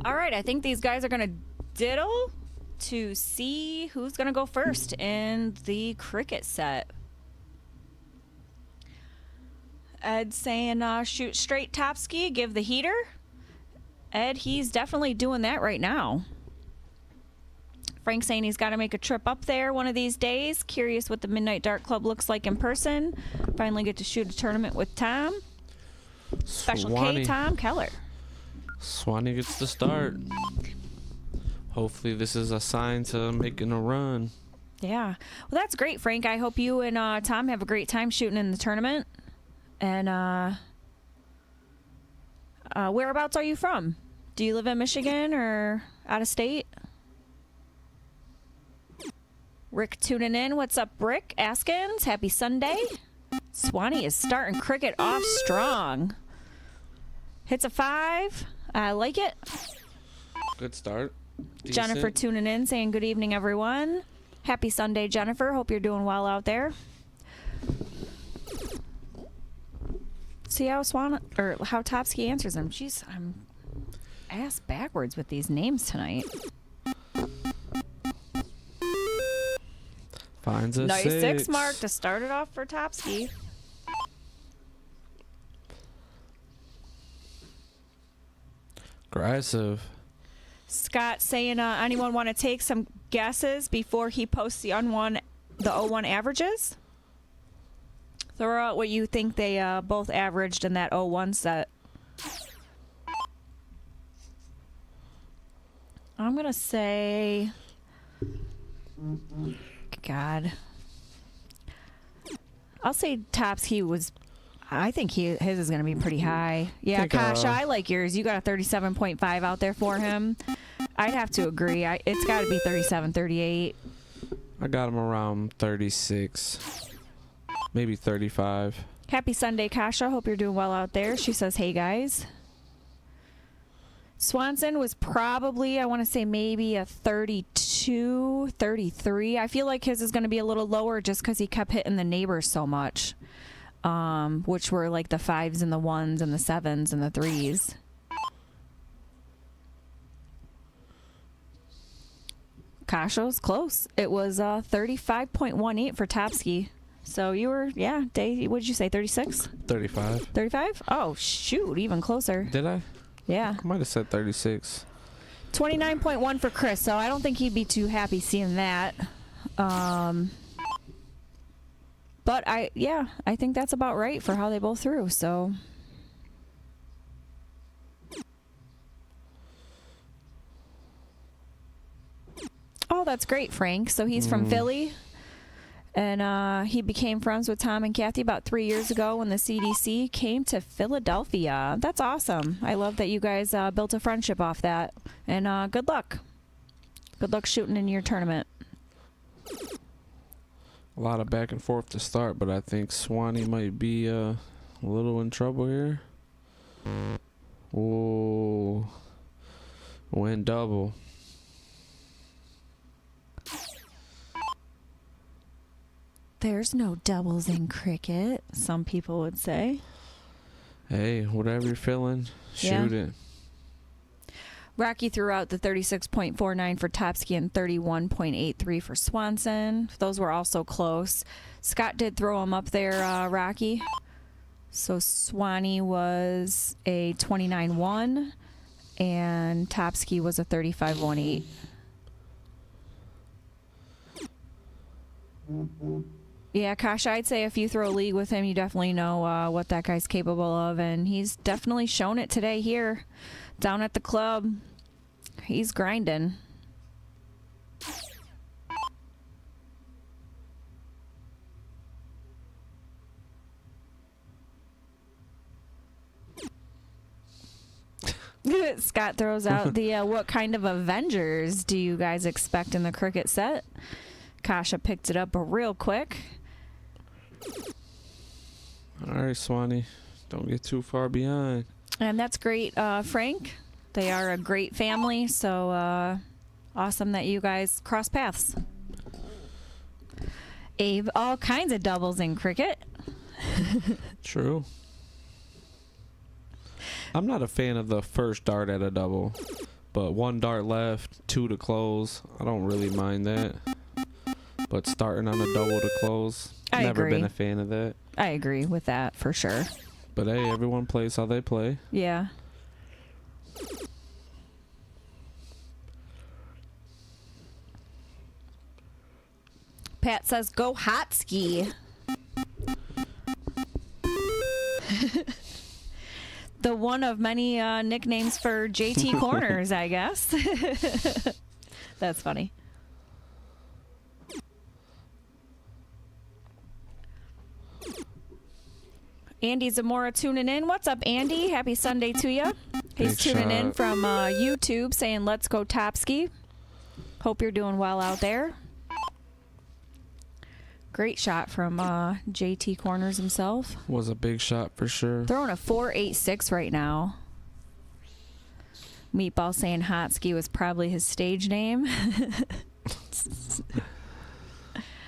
All right, I think these guys are going to diddle to see who's going to go first in the cricket set. Ed saying shoot straight Topsky, give the heater. Ed, he's definitely doing that right now. Frank saying he's got to make a trip up there one of these days. Curious what the Midnight Dart Club looks like in person. Finally get to shoot a tournament with Tom. Special K, Tom Keller. Swanee gets the start. Hopefully this is a sign to making a run. Yeah. Well, that's great, Frank. I hope you and Tom have a great time shooting in the tournament. And whereabouts are you from? Do you live in Michigan or out of state? Rick tuning in. What's up, Rick? Askins. Happy Sunday. Swanee is starting cricket off strong. Hits a 5. I like it. Good start. Decent. Jennifer tuning in, saying good evening, everyone. Happy Sunday, Jennifer. Hope you're doing well out there. See how how Topsky answers them. Jeez, I'm ass backwards with these names tonight. Finds a nice 6 mark to to start it off for Topsky. Aggressive. Scott saying, anyone want to take some guesses before he posts the 0-1 averages? Throw out what you think they both averaged in that 0-1 set. I'm going to say... God. I'll say Topsky was... I think his is going to be pretty high. Yeah, Kasha, I like yours. You got a 37.5 out there for him. I'd have to agree. It's got to be 37, 38. I got him around 36. Maybe 35. Happy Sunday, Kasha. Hope you're doing well out there. She says, hey, guys. Swanson was probably, I want to say maybe a 32, 33. I feel like his is going to be a little lower just because he kept hitting the neighbors so much. Which were like the 5s and the 1s and the 7s and the 3s. Kasha's close. It was 35.18 for Topsky. So you were, yeah, Dave, what did you say, 36? 35. 35? Oh, shoot, even closer. Did I? Yeah. I might have said 36. 29.1 for Chris, so I don't think he'd be too happy seeing that. But I think that's about right for how they both threw, so. Oh, that's great, Frank. So he's from Philly. And he became friends with Tom and Kathy about 3 years ago when the CDC came to Philadelphia. That's awesome. I love that you guys built a friendship off that. And good luck. Good luck shooting in your tournament. A lot of back and forth to start, but I think Swanee might be a little in trouble here. Oh, went double. There's no doubles in cricket, some people would say. Hey, whatever you're feeling, shoot it. Rocky threw out the 36.49 for Topsky and 31.83 for Swanson. Those were also close. Scott did throw him up there, Rocky. So Swanee was a 29-1 and Topsky was a 35-1-8. Yeah, Kasha, I'd say if you throw a league with him, you definitely know what that guy's capable of, and he's definitely shown it today here down at the club. He's grinding. Scott throws out the what kind of Avengers do you guys expect in the cricket set? Kasha picked it up real quick. All right, Swanee. Don't get too far behind. And that's great, Frank. They are a great family, so awesome that you guys cross paths. Abe, all kinds of doubles in cricket. True. I'm not a fan of the first dart at a double, but one dart left, two to close. I don't really mind that. But starting on a double to close, never been a fan of that. I agree with that for sure. But hey, everyone plays how they play. Yeah. Pat says, go hot ski. The one of many nicknames for JT Corners, I guess. That's funny. Andy Zamora tuning in. What's up, Andy? Happy Sunday to you. He's tuning in from YouTube saying, let's go Topsky. Hope you're doing well out there. Great shot from JT Corners himself. Was a big shot for sure. Throwing a 4.86 right now. Meatball saying Hotski was probably his stage name.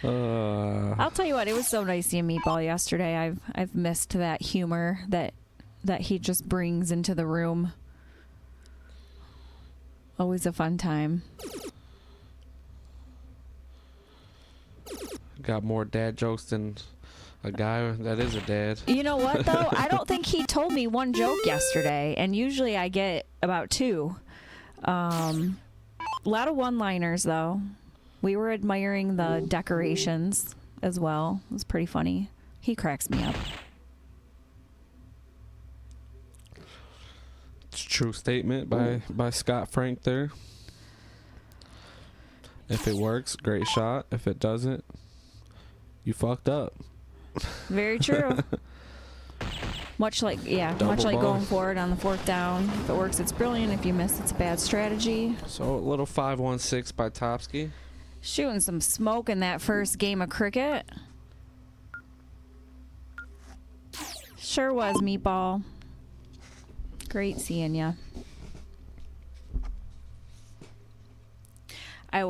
I'll tell you what, it was so nice seeing Meatball yesterday. I've missed that humor that he just brings into the room. Always a fun time. Got more dad jokes than a guy that is a dad. You know what, though? I don't think he told me one joke yesterday, and usually I get about two. A lot of one-liners, though. We were admiring the decorations as well. It was pretty funny. He cracks me up. It's a true statement by Scott Frank there. If it works, great shot. If it doesn't, you fucked up. Very true. Much like going forward on the fourth down. If it works, it's brilliant. If you miss, it's a bad strategy. So a little 5-1-6 by Topsky. Shooting some smoke in that first game of cricket. Sure was, Meatball. Great seeing ya. I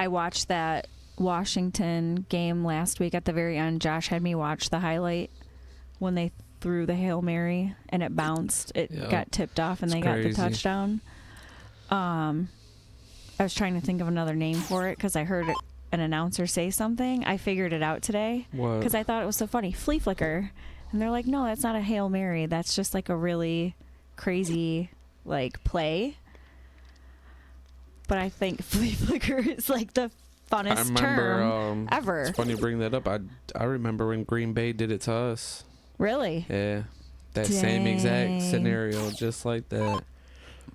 watched that Washington game last week at the very end. Josh had me watch the highlight when they threw the Hail Mary and it bounced. It got tipped off and they got the touchdown. I was trying to think of another name for it because I heard an announcer say something. I figured it out today because I thought it was so funny. Flea flicker. And they're like, no, that's not a Hail Mary. That's just like a really crazy like play. But I think flea flicker is like the funnest term ever. It's funny you bring that up. I remember when Green Bay did it to us. Really? Yeah. That same exact scenario, just like that.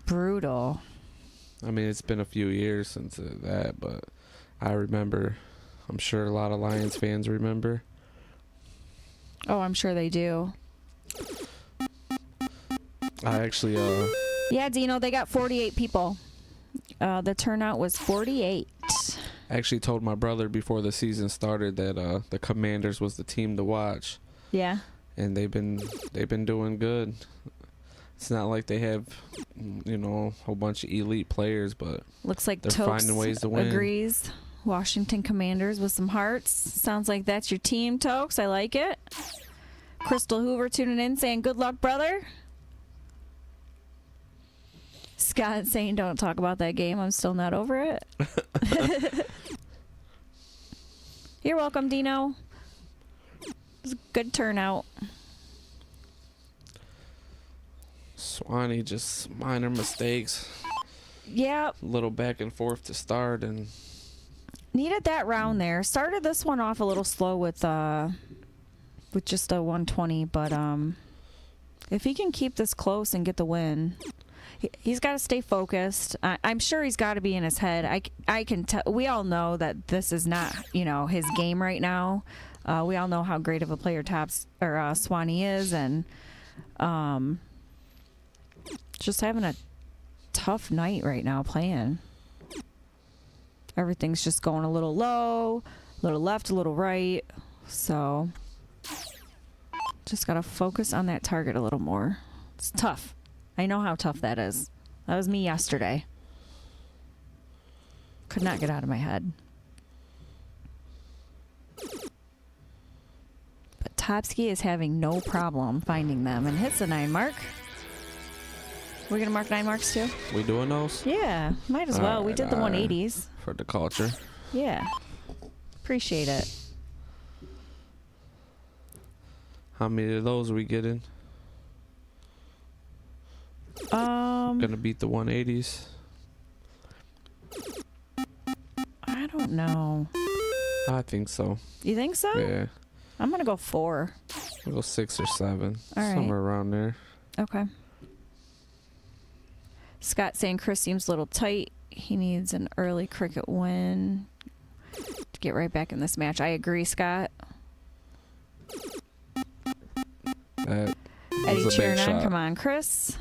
Brutal. I mean, it's been a few years since that, but I remember. I'm sure a lot of Lions fans remember. Oh, I'm sure they do. I actually, Yeah, Dino, they got 48 people. The turnout was 48. I actually told my brother before the season started that the Commanders was the team to watch. Yeah. And they've been doing good. It's not like they have, a whole bunch of elite players, but looks like they're finding ways to win. Agrees. Washington Commanders with some hearts. Sounds like that's your team, Tokes. I like it. Crystal Hoover tuning in saying, good luck, brother. Scott saying, don't talk about that game. I'm still not over it. You're welcome, Dino. It was a good turnout. Swanee, just minor mistakes. Yeah. A little back and forth to start, and needed that round there. Started this one off a little slow with just a 120, but if he can keep this close and get the win, he's got to stay focused. I'm sure he's got to be in his head. I can tell. We all know that this is not his game right now. We all know how great of a player Swanee is, and just having a tough night right now playing. Everything's just going a little low, a little left, a little right. So just got to focus on that target a little more. It's tough. I know how tough that is. That was me yesterday. Could not get out of my head. But Topsky is having no problem finding them and hits the 9 mark. We're going to mark 9 marks too? We doing those? Yeah, might as well. All We right, did the 180s. For the culture. Yeah. Appreciate it. How many of those are we getting? Gonna beat the 180s. I don't know. I think so. You think so? Yeah. I'm going to go 4. We'll go 6 or 7. All right. Somewhere around there. Okay. Scott saying Chris seems a little tight. He needs an early cricket win to get right back in this match. I agree, Scott. That Eddie was a big cheering on. shot. Come on, Chris.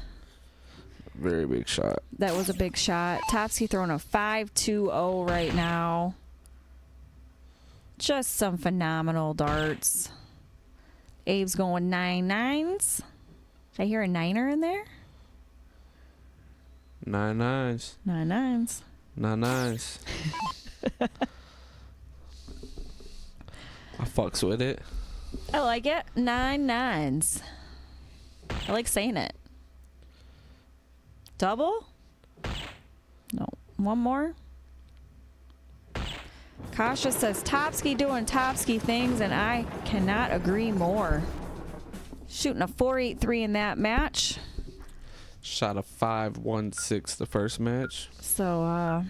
Very big shot. That was a big shot. Topsy throwing a 5-2-0 right now. Just some phenomenal darts. Abe's going 9-9s. Did I hear a 9er in there? 9 9s. 9-9s. 9 9s. I fucks with it. I like it. 9-9s. I like saying it. Double? No. One more? Kasha says Topsky doing Topsky things, and I cannot agree more. Shooting a 4.83 in that match. Shot a 5.16 the first match. So,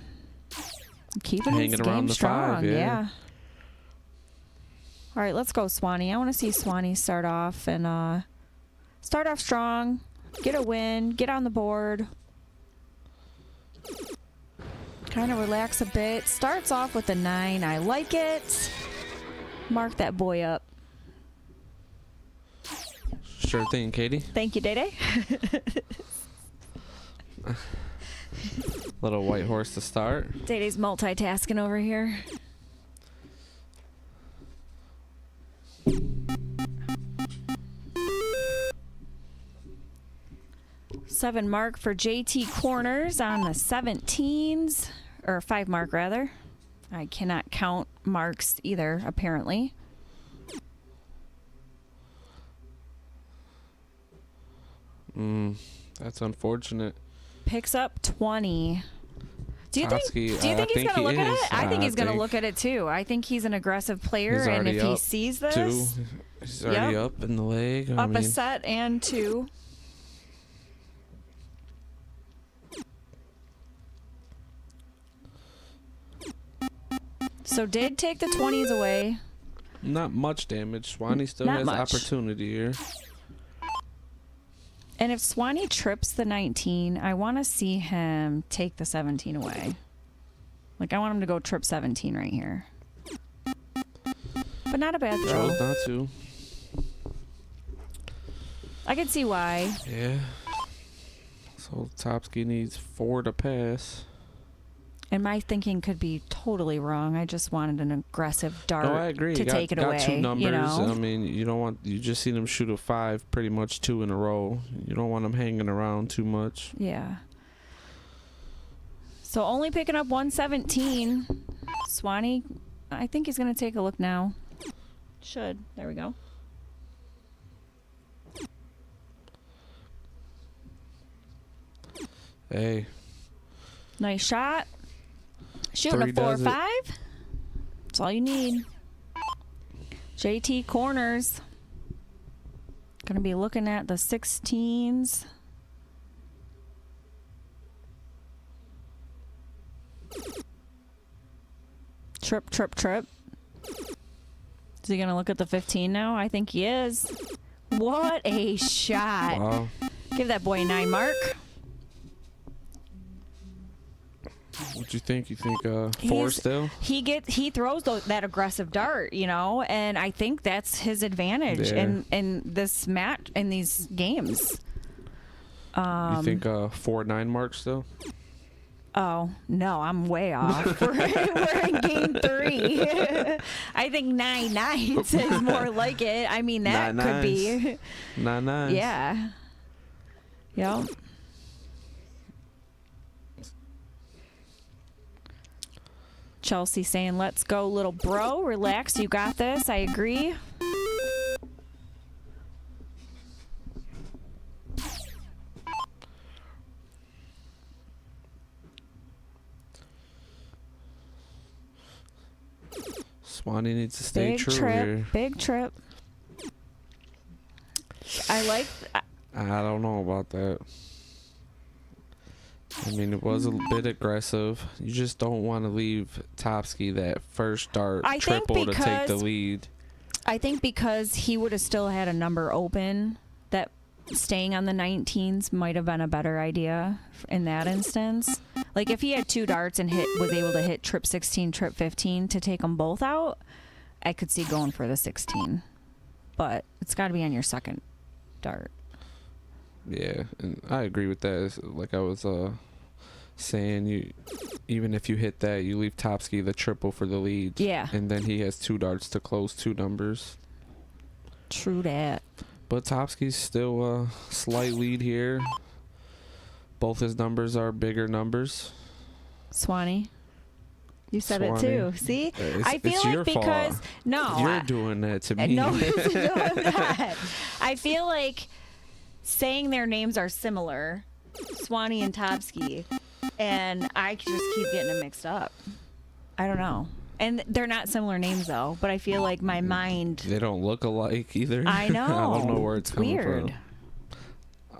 keeping his Hanging around game the strong. 5, yeah. All right, let's go, Swanee. I want to see Swanee start off and start off strong, get a win, get on the board, kind of relax a bit. Starts off with a 9. I like it. Mark that boy up. Sure thing, Katie. Thank you, Day-Day. Little white horse to start. Day-Day's multitasking over here. Seven mark for JT Corners on the 17s, or 5 mark rather. I cannot count marks either, apparently. That's unfortunate. Picks up 20. Do you Topsky, think he's going to look at is. it? I think he's going to look at it too. I think he's an aggressive player, He's and already if he up sees this, 2. He's already up in the leg. I up a mean, set and 2. So did take the 20s away. not much damage. Swanee still Not has much. opportunity here. And if Swanee trips the 19, I want to see him take the 17 away. Like, I want him to go trip 17 right here. But not a bad throw. Chose not to. I can see why. Yeah. So Topsky needs 4 to pass. And my thinking could be totally wrong. I just wanted an aggressive dart No, I agree. to take it away. Got 2 numbers. You know? I mean, you just seen him shoot a 5, pretty much 2 in a row. You don't want him hanging around too much. Yeah. So only picking up 117. Swanee, I think he's going to take a look now. Should. There we go. Hey. Nice shot. Shooting a 4-5. That's all you need. JT corners. Going to be looking at the 16s. Trip, trip, trip. Is he going to look at the 15 now? I think he is. What a shot. Wow. Give that boy a 9 mark. What you think? You think 4 He's- still? He throws that aggressive dart, you know, and I think that's his advantage Yeah. in this match, in these games. You think 4 9 marks still? Oh no, I'm way off. we're in game 3. I think 9 9s is more like it. I mean, that 9 could be. 9 9. Yeah. Yep. Chelsea saying, "Let's go, little bro. Relax. You got this." I agree. Swanee needs to stay Big true trip. here. Big trip. I like. I don't know about that. I mean, it was a bit aggressive. You just don't want to leave Topsky that first dart I think triple to take the because- lead. I think because he would have still had a number open, that staying on the 19s might have been a better idea in that instance. Like if he had 2 darts and was able to hit trip 16, trip 15 to take them both out, I could see going for the 16. But it's got to be on your second dart. Yeah, and I agree with that. It's like I was saying, even if you hit that, you leave Topsky the triple for the lead. Yeah. And then he has 2 darts to close 2 numbers. True that. But Topsky's still a slight lead here. Both his numbers are bigger numbers. Swanee. You said it Swanee. too. See? It's- I feel it's like your because fault. no, You're doing that to me. No, no, I'm not. I feel like saying their names are similar, Swanee and Topsky, and I just keep getting them mixed up. I don't know. And they're not similar names though, but I feel like my mind. They don't look alike either. I know. I don't know where it's coming weird. from.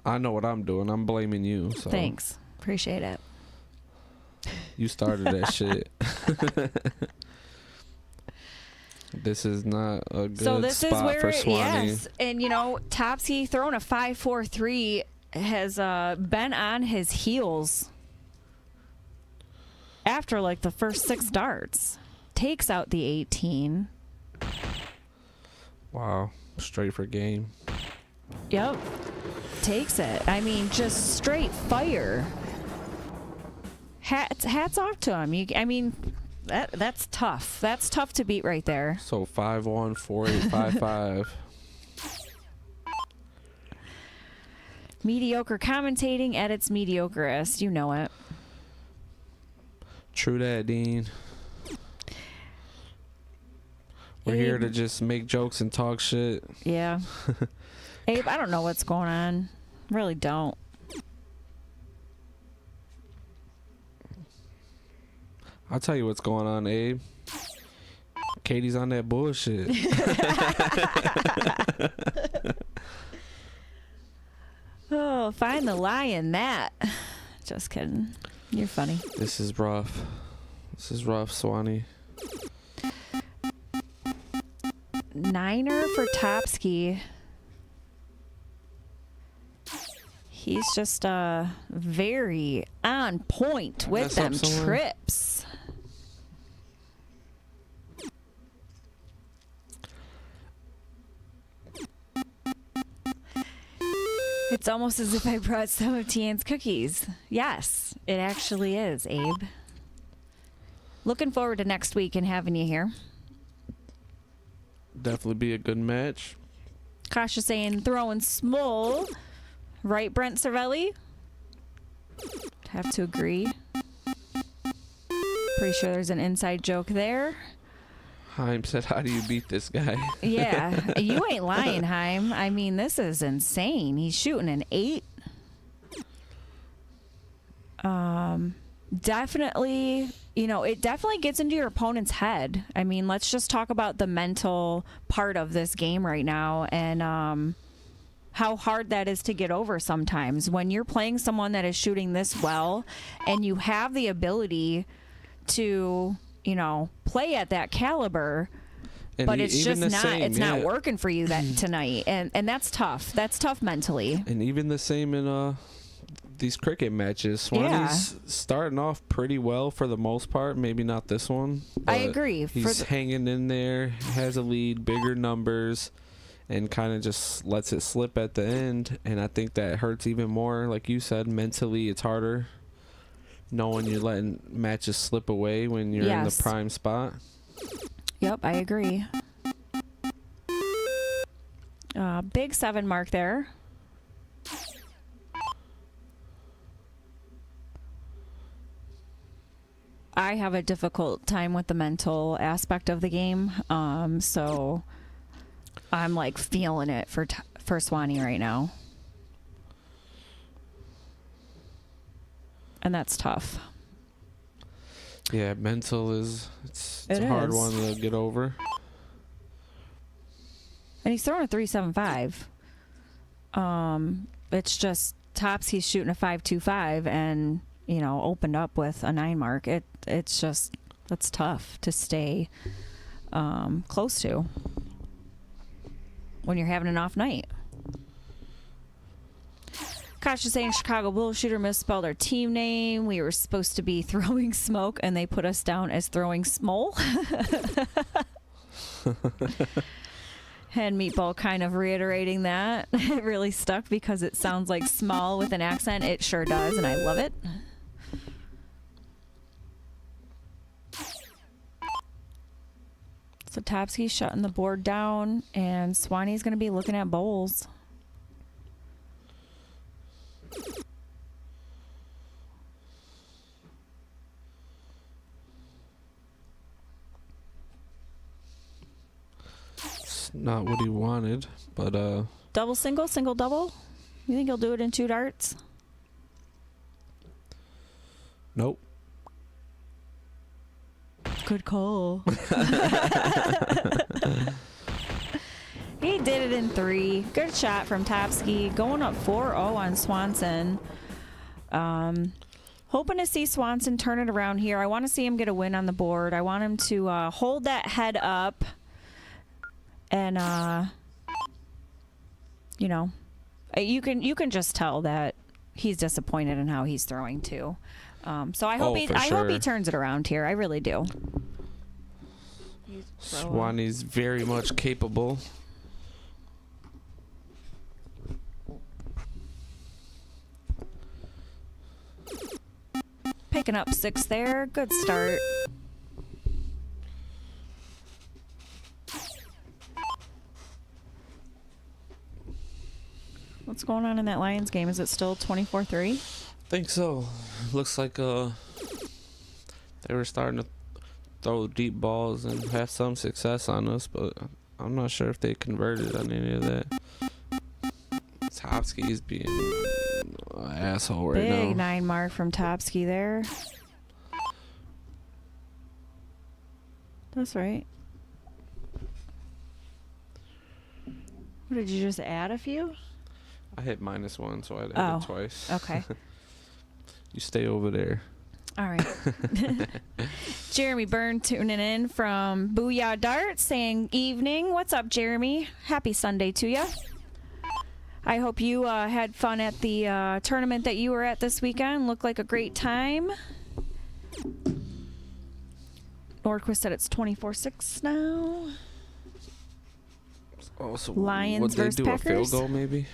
I know what I'm doing. I'm blaming you. So Thanks. Appreciate it. You started that shit. This is not a good So this is spot where for Swanee. yes, and you know, Topsy throwing a 5-4-3 has been on his heels after like the first 6 darts. Takes out the 18. Wow, straight for game. Yep. Takes it. I mean, just straight fire. Hats off to him. I mean, that's tough. That's tough to beat right there. So 5-1, 4-8, 5-5. Mediocre commentating at its mediocreest. You know it. True that, Dean. We're here to just make jokes and talk shit. Yeah. Abe, I don't know what's going on. Really don't. I'll tell you what's going on, Abe. Katie's on that bullshit. Oh, find the lie in that. Just kidding. You're funny. This is rough. This is rough, Swanee. Niner for Topsky. He's just very on point with them trips. It's almost as if I brought some of Tian's cookies. Yes, it actually is, Abe. Looking forward to next week and having you here. Definitely be a good match. Kasha saying throwing small. Right, Brent Cervelli? Have to agree. Pretty sure there's an inside joke there. Haim said, how do you beat this guy? Yeah, you ain't lying, Haim. I mean, this is insane. He's shooting an 8. Definitely, you know, it definitely gets into your opponent's head. I mean, let's just talk about the mental part of this game right now and how hard that is to get over sometimes. When you're playing someone that is shooting this well and you have the ability to, you know, play at that caliber, and but it's just not not working for you that tonight. And that's tough. That's tough mentally. And even the same in these cricket matches. Swanee's starting off pretty well for the most part. Maybe not this one. I agree. He's hanging in there, has a lead, bigger numbers, and kind of just lets it slip at the end. And I think that hurts even more. Like you said, mentally it's harder knowing you're letting matches slip away when you're in the prime spot. Yep, I agree. Big 7 mark there. I have a difficult time with the mental aspect of the game, so I'm like feeling it for Swanee right now, and that's tough. Yeah, mental is it's a hard one to get over. And he's throwing a 3.75. It's just tops. He's shooting a 5.25, and you know, opened up with a 9 mark. It's just, that's tough to stay close to when you're having an off night. Kosh is saying Chicago Bullshooter misspelled our team name. We were supposed to be throwing smoke, and they put us down as throwing smole. And Meatball kind of reiterating that. It really stuck because it sounds like small with an accent. It sure does, and I love it. So Topsky's shutting the board down, and Swanee's going to be looking at bowls. It's not what he wanted, but double single, single double? You think he'll do it in 2 darts? Nope. Good call. He did it in 3. Good shot from Topsky. Going up 4-0 on Swanson. Hoping to see Swanson turn it around here. I want to see him get a win on the board. I want him to hold that head up. And, you know, you can just tell that he's disappointed in how he's throwing too. So I hope hope he turns it around here. I really do. Swanee's very much capable. Picking up 6 there. Good start. What's going on in that Lions game? Is it still 24-3? Think so. Looks like they were starting to throw deep balls and have some success on us, but I'm not sure if they converted on any of that. Topsky's being an asshole right now. Big 9 mark from Topsky there. That's right. What, did you just add a few? I hit -1, so I added it twice. Okay. You stay over there. All right. Jeremy Byrne tuning in from Booyah Darts saying evening. What's up, Jeremy? Happy Sunday to you. I hope you had fun at the tournament that you were at this weekend. Looked like a great time. Nordquist said it's 24-6 now. Oh, so Lions would they versus do Packers? a field goal maybe?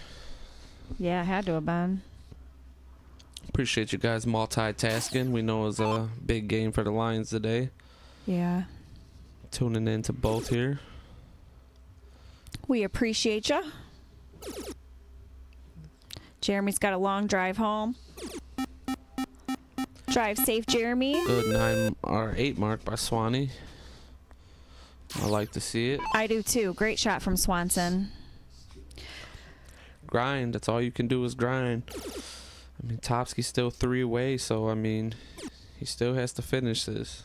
Yeah, had to have been. Appreciate you guys multitasking. We know it was a big game for the Lions today. Yeah. Tuning in to both here. We appreciate you. Jeremy's got a long drive home. Drive safe, Jeremy. Good 9 or 8 mark by Swanee. I like to see it. I do too. Great shot from Swanson. Grind. That's all you can do is grind. I mean, Topsky's still 3 away, so I mean, he still has to finish this.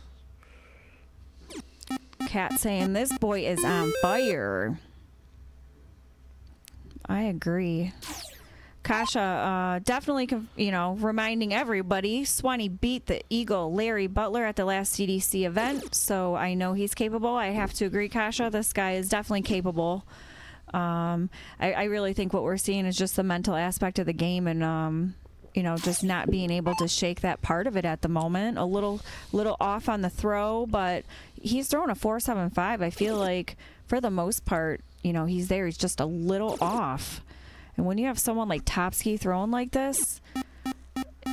Cat saying this boy is on fire. I agree. Kasha, definitely, reminding everybody, Swanee beat the Eagle Larry Butler at the last CDC event, so I know he's capable. I have to agree, Kasha. This guy is definitely capable. I really think what we're seeing is just the mental aspect of the game and, just not being able to shake that part of it at the moment. A little off on the throw, but he's throwing a 4.75. I feel like, for the most part, he's there. He's just a little off. And when you have someone like Topsky throwing like this,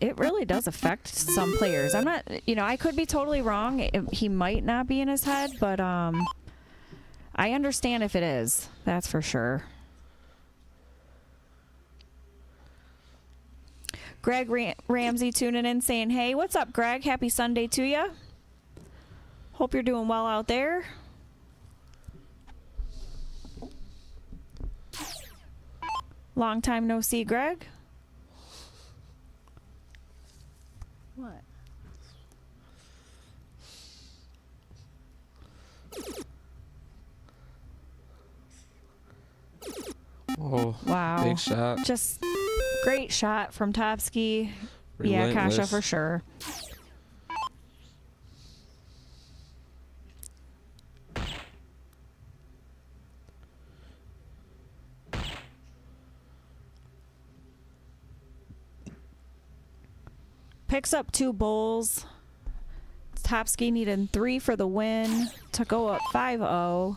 it really does affect some players. I'm not, I could be totally wrong. He might not be in his head, but I understand if it is. That's for sure. Greg Ramsey tuning in saying, hey, what's up, Greg? Happy Sunday to you. Hope you're doing well out there. Long time no see, Greg. What? Oh, wow. Big shot. Just great shot from Topsky. Yeah, Relentless. Kasha for sure. Picks up 2 bowls. Topsky needed 3 for the win to go up 5-0.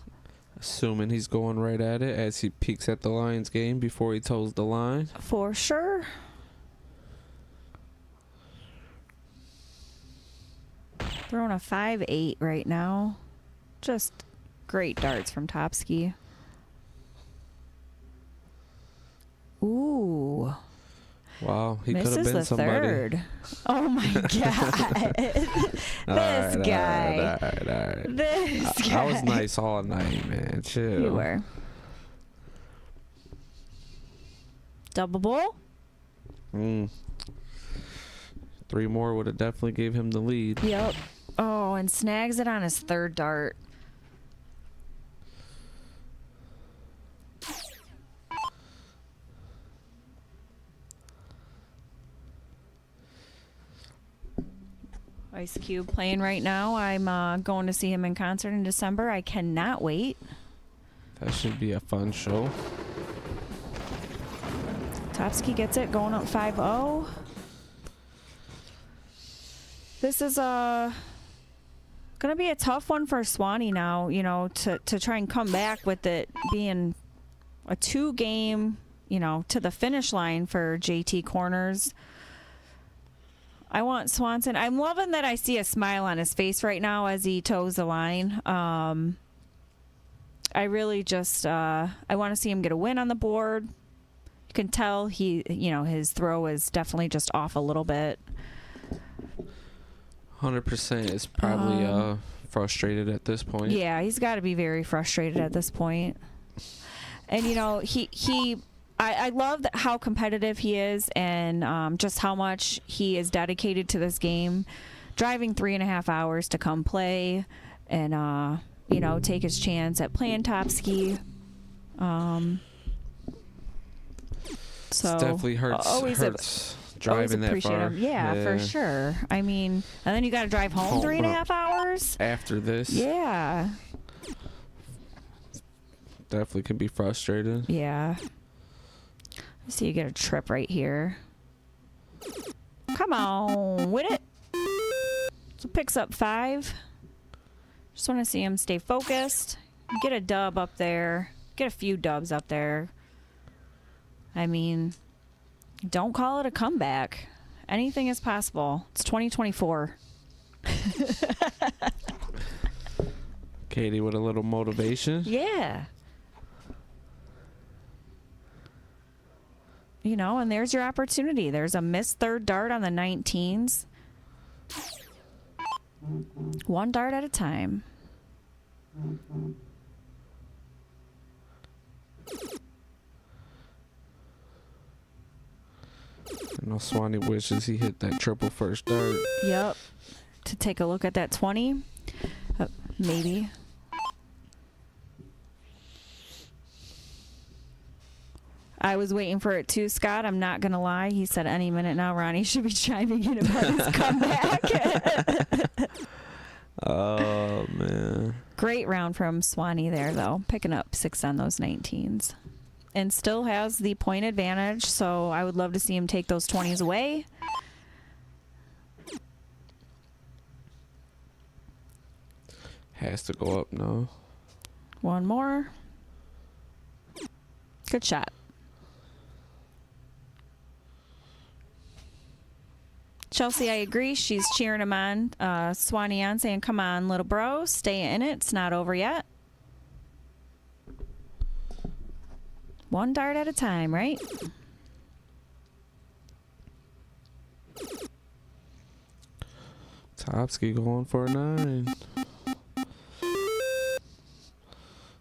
Assuming he's going right at it as he peeks at the Lions game before he toes the line. For sure. Throwing a 5-8 right now. Just great darts from Topsky. Ooh. Wow, he could have Misses been the somebody. third. Oh my God. This guy. All right. This guy. I was nice all night, man. Chill. You were. Double bowl? 3 more would have definitely gave him the lead. Yep. Oh, and snags it on his 3rd dart. Ice Cube playing right now. I'm going to see him in concert in December. I cannot wait. That should be a fun show. Topsky gets it, going up 5-0. This is going to be a tough one for Swanee now, to try and come back with it being a 2-game, to the finish line for JT Corners. I want Swanson. I'm loving that I see a smile on his face right now as he toes the line. I really just I want to see him get a win on the board. You can tell his throw is definitely just off a little bit. 100% is probably frustrated at this point. Yeah, he's got to be very frustrated at this point. And I love how competitive he is and just how much he is dedicated to this game. Driving 3.5 hours to come play and, take his chance at playing Topsky. So It definitely hurts driving that far. Yeah, for sure. I mean, and then you got to drive home 3.5 hours? After this. Yeah. Definitely can be frustrated. Yeah. So you get a trip right here. Come on, win it. So picks up 5. Just want to see him stay focused. Get a dub up there. Get a few dubs up there. I mean, don't call it a comeback. Anything is possible. It's 2024. Katie with a little motivation. Yeah. You know, and there's your opportunity. There's a missed third dart on the 19s. One dart at a time. I know Swanee wishes he hit that triple first dart. Yep. To take a look at that 20. Maybe. I was waiting for it too, Scott. I'm not going to lie. He said any minute now Ronnie should be chiming in about his comeback. Oh, man. Great round from Swanee there, though. Picking up 6 on those 19s. And still has the point advantage, so I would love to see him take those 20s away. Has to go up now. One more. Good shot. Chelsea, I agree. She's cheering him on. Swanee on, saying, come on, little bro. Stay in it. It's not over yet. One dart at a time, right? Topsky going for a 9.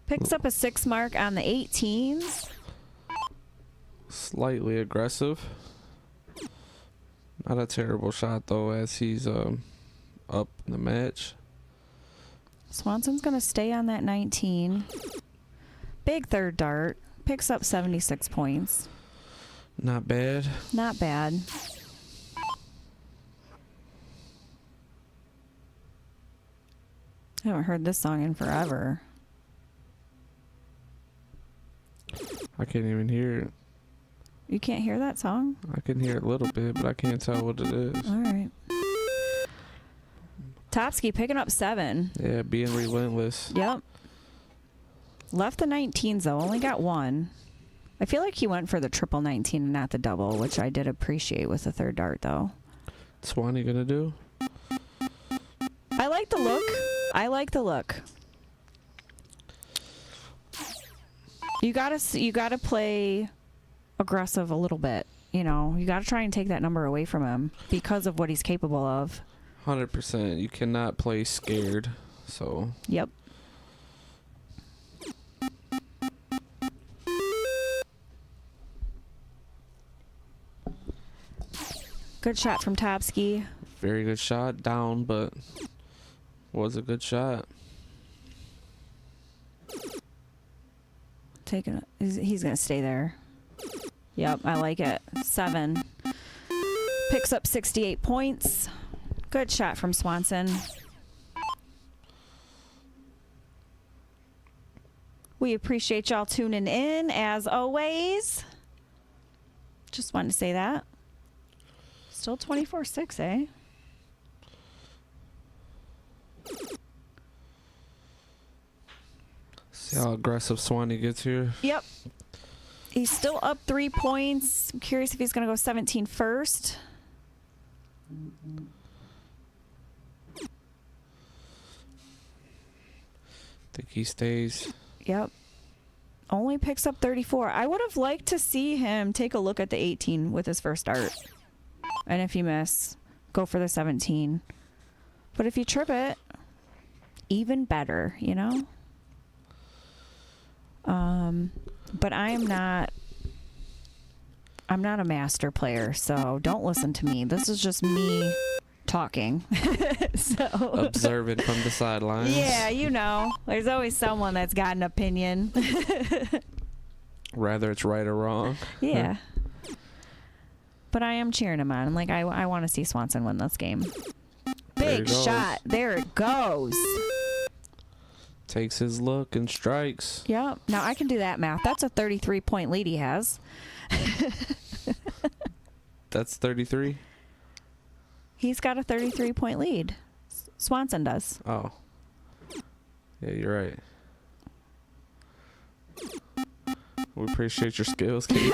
Picks up a 6 mark on the 18s. Slightly aggressive. Not a terrible shot, though, as he's up in the match. Swanson's going to stay on that 19. Big third dart. Picks up 76 points. Not bad. Not bad. I haven't heard this song in forever. I can't even hear it. You can't hear that song? I can hear it a little bit, but I can't tell what it is. All right. Topsky picking up 7. Yeah, being relentless. Yep. Left the 19s, though. Only got 1. I feel like he went for the triple 19 and not the double, which I did appreciate with the third dart, though. What's Swanee going to do? I like the look. I like the look. You gotta play aggressive a little bit. You know, you gotta try and take that number away from him because of what he's capable of. 100%. You cannot play scared. So. Yep. Good shot from Topsky. Very good shot. Down, but was a good shot. He's going to stay there. Yep, I like it. 7. Picks up 68 points. Good shot from Swanson. We appreciate y'all tuning in, as always. Just wanted to say that. Still 24-6, eh? See how aggressive Swanee gets here? Yep. He's still up 3 points. I'm curious if he's going to go 17 first. Think he stays. Yep. Only picks up 34. I would have liked to see him take a look at the 18 with his first dart. And if you miss, go for the 17. But if you trip it, even better, you know? But I'm not a master player, so don't listen to me. This is just me talking. So Observing from the sidelines. Yeah, you know. There's always someone that's got an opinion. Whether it's right or wrong. Yeah. But I am cheering him on. Like, I want to see Swanson win this game. Big shot. There it goes. Takes his look and strikes. Yep. Now I can do that math. That's a 33-point lead he has. That's 33? He's got a 33-point lead. Swanson does. Oh. Yeah, you're right. We appreciate your skills, Kate.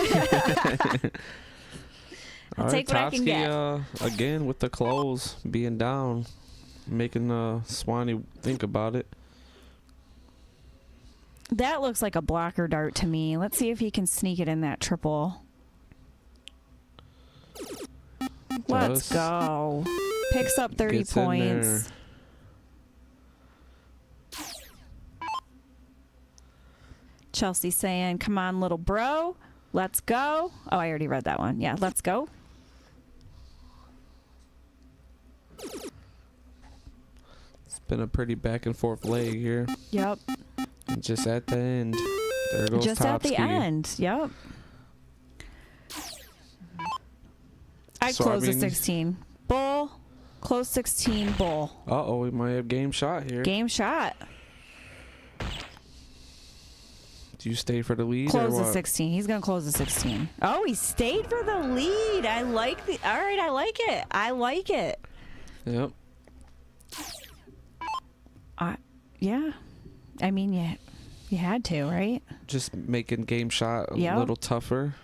I'll take what I can get. Again with the close, being down, making Swanee think about it. That looks like a blocker dart to me. Let's see if he can sneak it in that triple. Let's go. Picks up 30 Gets in points. there. Chelsea saying, come on, little bro. Let's go. Oh, I already read that one. Yeah, let's go. It's been a pretty back and forth leg here. Yep. And just at the end, there goes Just at the Topsky. end. Yep. I'd close the 16. Bull. Close 16, bull. Uh-oh, we might have game shot here. Game shot. Do you stay for the lead Close or the what? 16. He's going to close the 16. Oh, he stayed for the lead. I like the... All right, I like it. I like it. Yep. Yeah. I mean, you had to, right? Just making game shot a Yep. little tougher.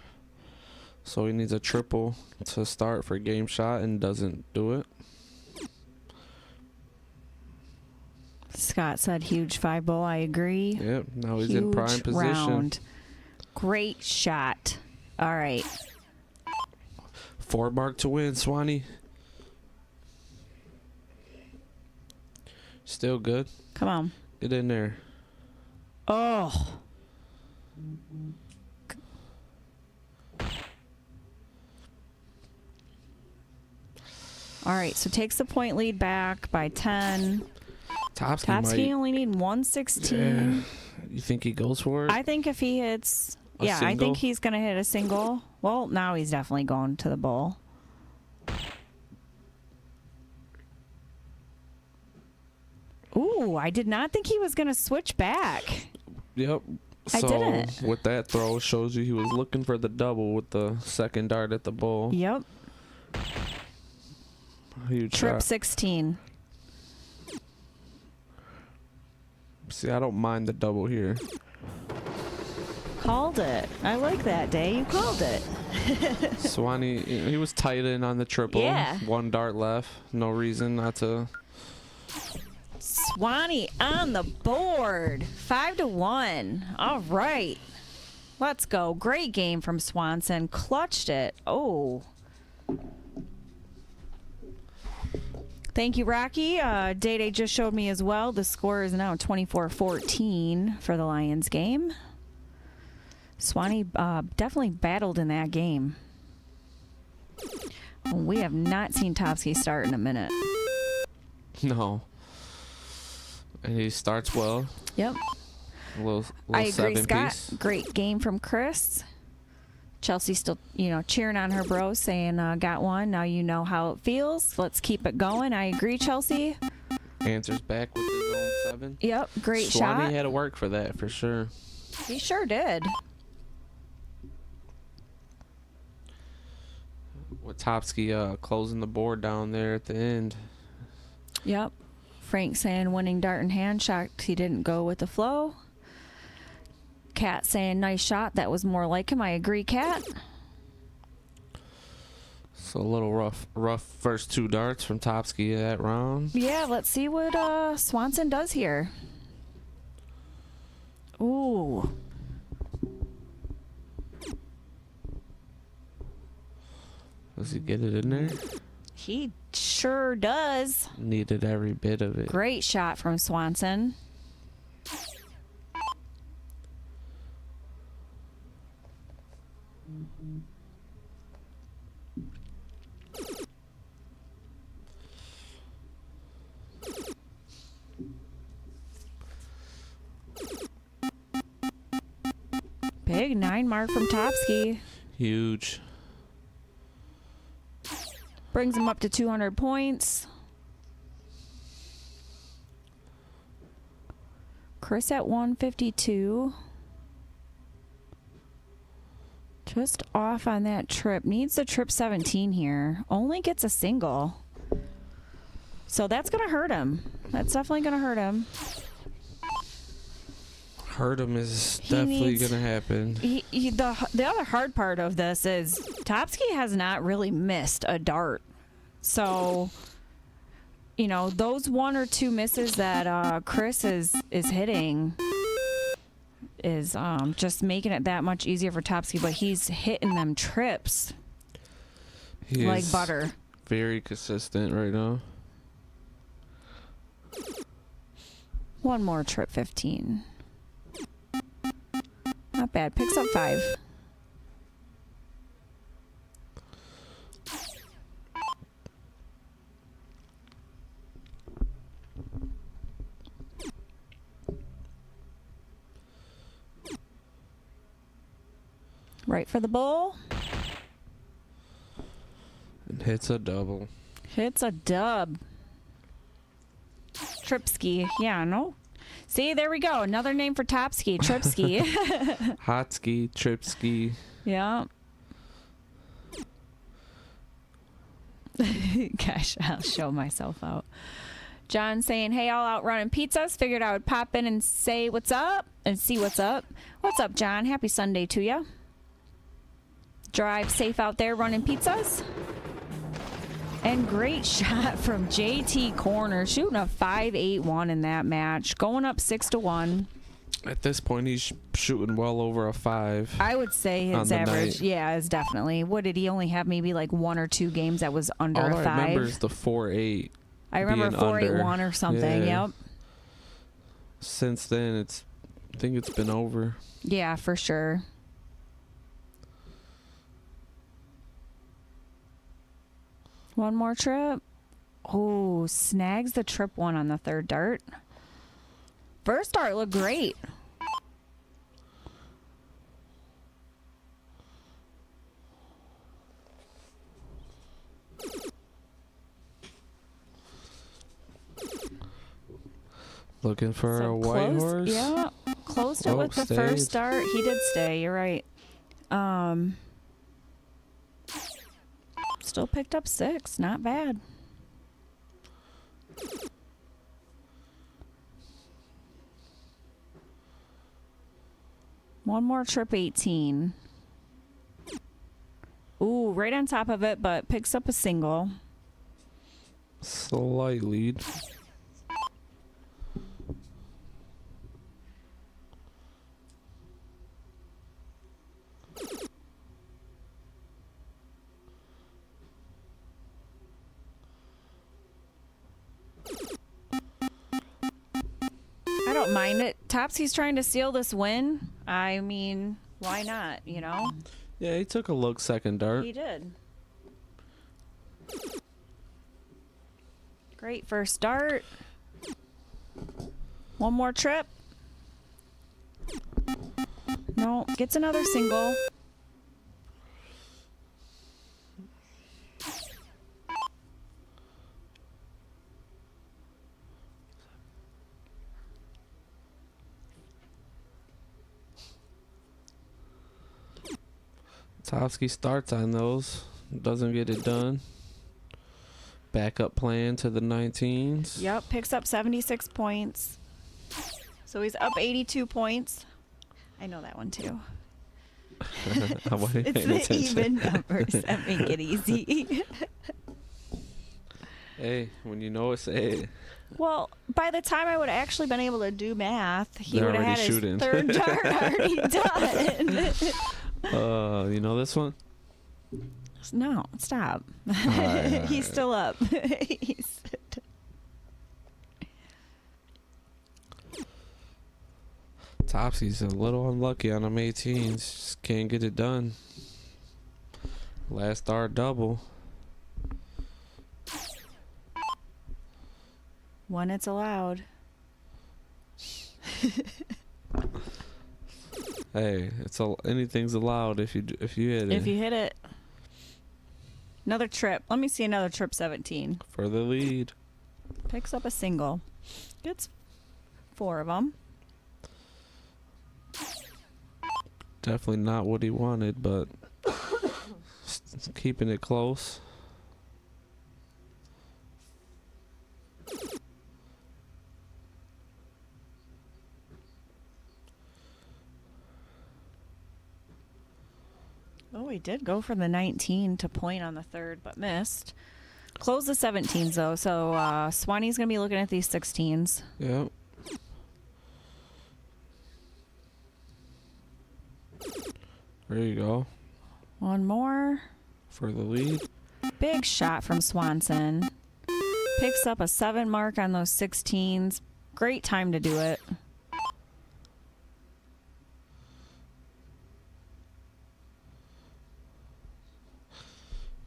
So he needs a triple to start for game shot and doesn't do it. Scott said huge 5-0. I agree. Yep. Now he's Huge in prime position. round. Great shot. All right. 4 mark to win, Swanee. Still good. Come on. Get in there. Oh. All right, so takes the point lead back by 10. Topsky Topsky might. only need 116. Yeah. You think he goes for it? I think if he hits... A yeah, I single? think he's going to hit a single. Well, now he's definitely going to the bowl. Ooh, I did not think he was going to switch back. Yep. I So didn't. with that throw, shows you he was looking for the double with the second dart at the bowl. Yep. Huge Trip shot. 16. See, I don't mind the double here. Called it. I like that, Day. You called it. Swanee, he was tight in on the triple. Yeah. 1 dart left. No reason not to. Swanee on the board. 5-1. All right. Let's go. Great game from Swanson. Clutched it. Oh. Thank you, Rocky. Day just showed me as well. The score is now 24-14 for the Lions game. Swanee definitely battled in that game. We have not seen Topsky start in a minute. No. And he starts well. Yep. A little I agree, 7 Scott. piece. Great game from Chris. Chelsea still, cheering on her bro, saying, got one. Now you know how it feels. Let's keep it going. I agree, Chelsea. Answers back with his own 7. Yep, great Swanee shot. had to work for that, for sure. He sure did. With Topsky closing the board down there at the end. Yep. Frank saying winning dart in hand, shocked he didn't go with the flow. Kat saying nice shot. That was more like him. I agree, Kat. So a little rough first 2 darts from Topsky that round. Yeah, let's see what Swanson does here. Ooh. Does he get it in there? He sure does. Needed every bit of it. Great shot from Swanson. Big 9 mark from Topsky. Huge. Brings him up to 200 points. Chris at 152. Just off on that trip. Needs the trip 17 here. Only gets a single. So that's going to hurt him. That's definitely going to hurt him. Hurt him is definitely going to happen. The other hard part of this is Topsky has not really missed a dart. So, you know, those one or two misses that Chris is hitting is just making it that much easier for Topsky, but he's hitting them trips like butter. Very consistent right now. One more trip 15. Not bad. Picks up 5. Right for the bull. And hits a double. Hits a dub. Tripski. Yeah, no. See, there we go. Another name for Topsky. Tripski. Hotski, Tripski. Yeah. Gosh, I'll show myself out. John saying, hey, all out running pizzas. Figured I would pop in and say what's up and see what's up. What's up, John? Happy Sunday to you. Drive safe out there running pizzas. And great shot from JT Corner, shooting a 5.81 in that match, going up 6-1. At this point, he's shooting well over a 5. I would say his average, is definitely. What did he only have? Maybe like 1 or 2 games that was under a 5. I remember is the 4.8. I remember 4.81 or something. Yeah. Yep. Since then, I think it's been over. Yeah, for sure. One more trip. Oh, snags the trip 1 on the third dart. First dart looked great. Looking for a white horse? Yeah, closed it with the first dart. He did stay, you're right. Still picked up 6. Not bad. One more trip 18. Ooh, right on top of it, but picks up a single. Slight lead. I don't mind it. Topsy's trying to seal this win. I mean, why not, you know? Yeah, he took a look second dart. He did. Great first dart. One more trip. No, gets another single. Topsky starts on those. Doesn't get it done. Backup plan to the 19s. Yep, picks up 76 points. So he's up 82 points. I know that one too. It's the even numbers that make it easy. Hey, when you know it, say it. Well, by the time I would have actually been able to do math, he would have had shooting. his third dart already done. You know this one? No, stop. Right. He's still up. Topsy's a little unlucky on them 18s. Just can't get it done. Last dart double. When it's allowed. Hey, anything's allowed if you hit it. If you hit it. Another trip. Let me see another trip 17. For the lead. Picks up a single. Gets 4 of them. Definitely not what he wanted, but keeping it close. Oh, he did go for the 19 to point on the third, but missed. Close the 17s, though, so Swanee's going to be looking at these 16s. Yep. There you go. One more. For the lead. Big shot from Swanson. Picks up a 7 mark on those 16s. Great time to do it.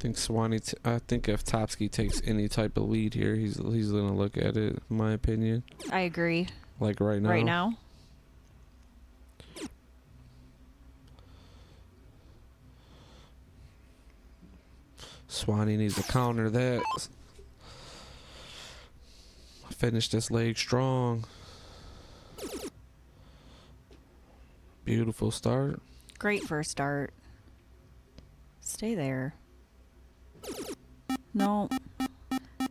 I think if Topsky takes any type of lead here, he's gonna look at it. In my opinion. I agree. Like right now. Right now. Swanee needs to counter that. Finish this leg strong. Beautiful start. Great first start. Stay there. No.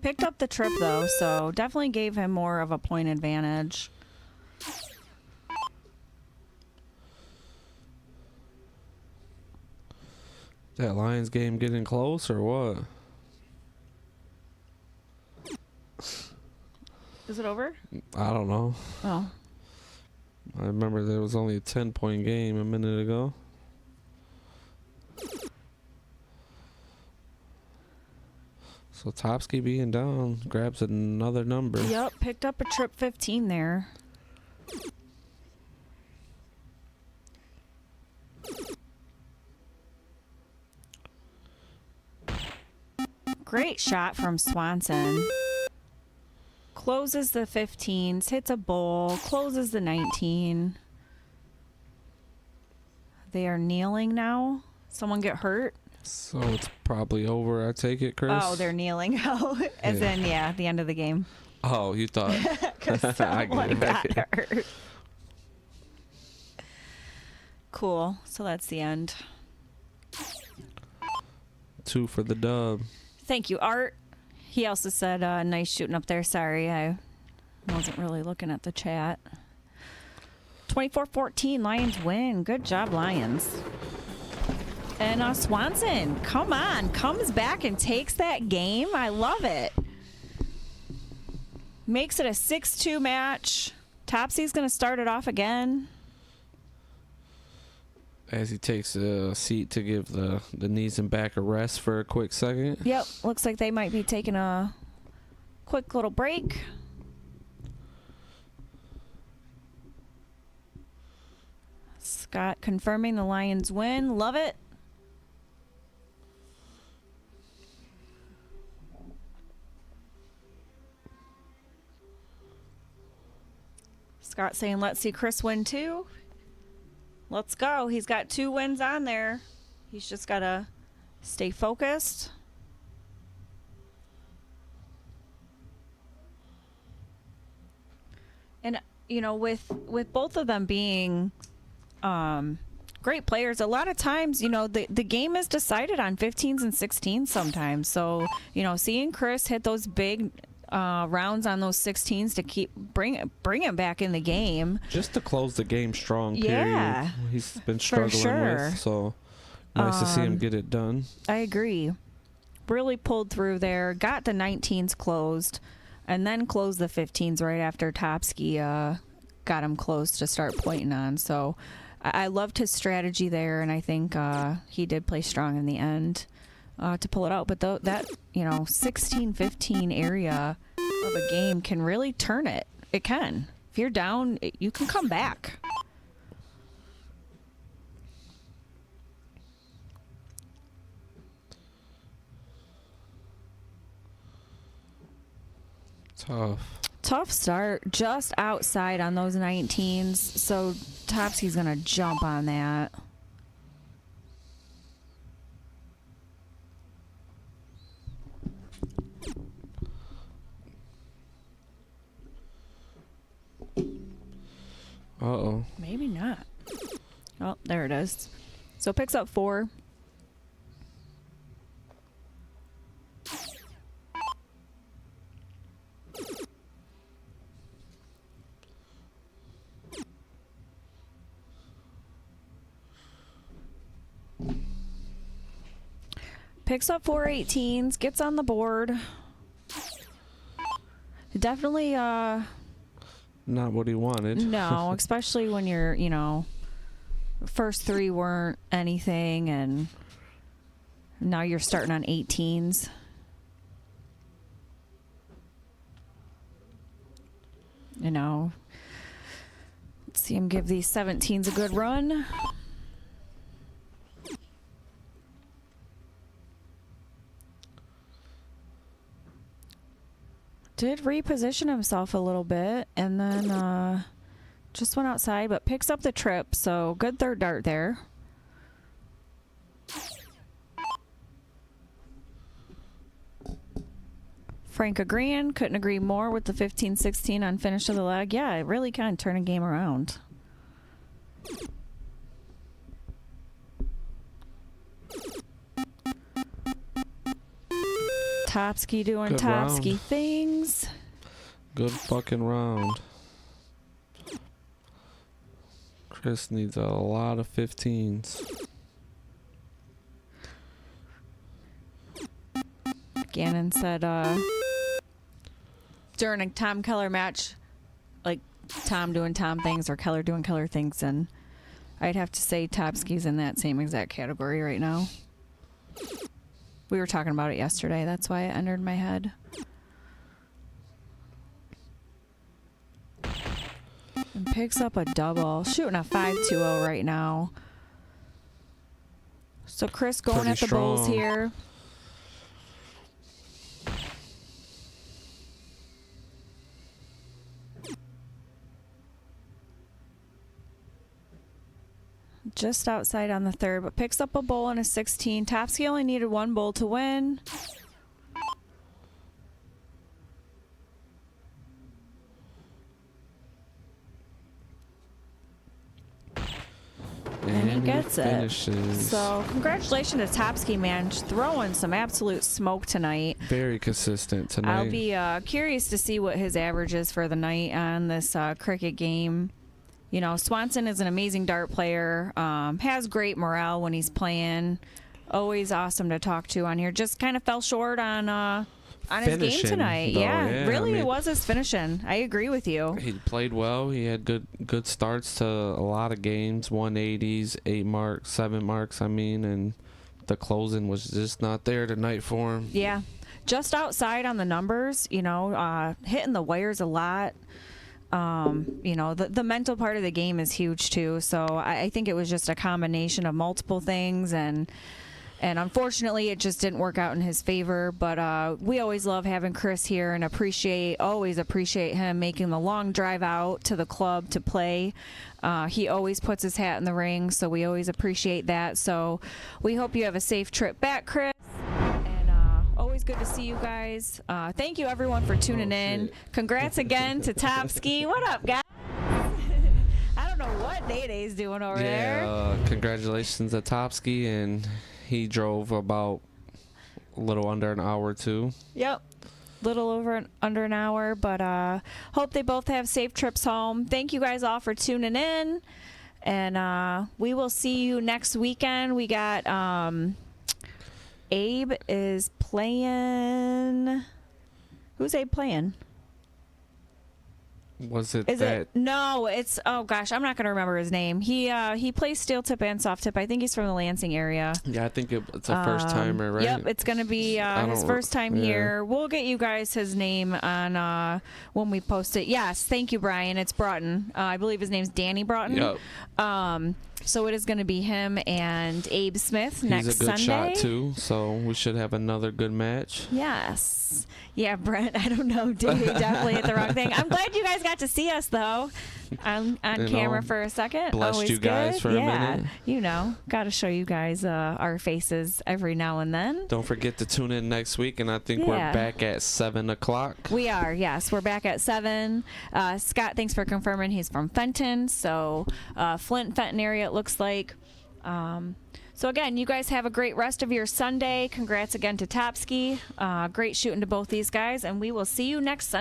Picked up the trip, though, so definitely gave him more of a point advantage. That Lions game getting close or what? Is it over? I don't know. Oh. I remember there was only a 10-point game a minute ago. So Topsky being down grabs another number. Yep, picked up a trip 15 there. Great shot from Swanson. Closes the 15s, hits a bowl, closes the 19. They are kneeling now. Someone get hurt? So it's probably over, I take it, Chris? Oh, they're kneeling out. As in, yeah, the end of the game. Oh, you thought. Because someone got hurt. Cool. So that's the end. 2 for the dub. Thank you, Art. He also said, nice shooting up there. Sorry, I wasn't really looking at the chat. 24-14, Lions win. Good job, Lions. And Swanson, come on, comes back and takes that game. I love it. Makes it a 6-2 match. Topsy's going to start it off again. As he takes a seat to give the knees and back a rest for a quick second. Yep, looks like they might be taking a quick little break. Scott confirming the Lions win. Love it. Scott saying, let's see Chris win too. Let's go. He's got 2 wins on there. He's just got to stay focused. And, you know, with both of them being great players, a lot of times, you know, the game is decided on 15s and 16s sometimes. So, you know, seeing Chris hit those big rounds on those 16s to bring him back in the game, just to close the game strong. Yeah, period. He's been struggling with, so nice to see him get it done. I agree. Really pulled through there, got the 19s closed, and then closed the 15s right after Topsky got him close to start pointing on. So I loved his strategy there, and I think he did play strong in the end to pull it out. But that, you know, 16-15 area of a game can really turn it. It can. If you're down, you can come back. Tough start. Just outside on those 19s. So Topsy's going to jump on that. Uh-oh. Maybe not. Oh, there it is. So picks up 4. Picks up 4 18s, gets on the board. Definitely Not what he wanted. no, especially when you're, you know, first 3 weren't anything and now you're starting on 18s. You know, let's see him give these 17s a good run. Did reposition himself a little bit and then just went outside, but picks up the trip. So good third dart there. Frank agreeing. Couldn't agree more with the 15-16 on finish of the leg. Yeah, it really kind of turned a game around. Topsky doing Good Topsky round. things. Good fucking round. Chris needs a lot of 15s. Gannon said during a Tom Keller match, like Tom doing Tom things or Keller doing Keller things, and I'd have to say Topsky's in that same exact category right now. We were talking about it yesterday. That's why it entered my head. And picks up a double. Shooting a 5-2-0 right now. So Chris going Pretty at the Bulls strong. here. Just outside on the third, but picks up a bowl and a 16. Topsky only needed 1 bowl to win. And he gets it. Finishes. So congratulations to Topsky, man. Just throwing some absolute smoke tonight. Very consistent tonight. I'll be curious to see what his average is for the night on this cricket game. You know, Swanson is an amazing dart player, has great morale when he's playing. Always awesome to talk to on here. Just kind of fell short on his game Finishing, tonight. though, Yeah, really, I mean, it was his finishing. I agree with you. he played well. He had good starts to a lot of games. 180s, 8 marks, 7 marks, and the closing was just not there tonight for him. Yeah, just outside on the numbers, you know, hitting the wires a lot. You know, the mental part of the game is huge too. So I think it was just a combination of multiple things, and unfortunately it just didn't work out in his favor. But we always love having Chris here and always appreciate him making the long drive out to the club to play. He always puts his hat in the ring, so we always appreciate that. So we hope you have a safe trip back, Chris. Always good to see you guys. Thank you, everyone, for tuning in. Congrats again to Topsky. What up, guys? I don't know what Day-Day's doing over there. Congratulations to Topsky, and he drove about a little under an hour, too. Yep. Little over under an hour, but hope they both have safe trips home. Thank you guys all for tuning in, and we will see you next weekend. We got... Abe is playing. Who's Abe playing? Was it Is that? it? No, it's, oh gosh, I'm not going to remember his name. He plays steel tip and soft tip. I think he's from the Lansing area. Yeah, I think it's a first timer, right? Yep, it's going to be his first time here. We'll get you guys his name on when we post it. Yes, thank you, Brian. It's Broughton. I believe his name's Danny Broughton. Yep. So it is going to be him and Abe Smith next He's a good Sunday. shot, too, so we should have another good match. Yes. Yeah, Brett, I don't know. Did he definitely hit the wrong thing? I'm glad you guys got got to see us though on You camera know, for a second. blessed Always you guys good. for a minute. You know, got to show you guys our faces every now and then. Don't forget to tune in next week, and I think we're back at 7 o'clock. We are, yes. We're back at 7. Scott, thanks for confirming he's from Fenton. So Flint, Fenton area, it looks like. So again, you guys have a great rest of your Sunday. Congrats again to Topsky. Great shooting to both these guys, and we will see you next Sunday.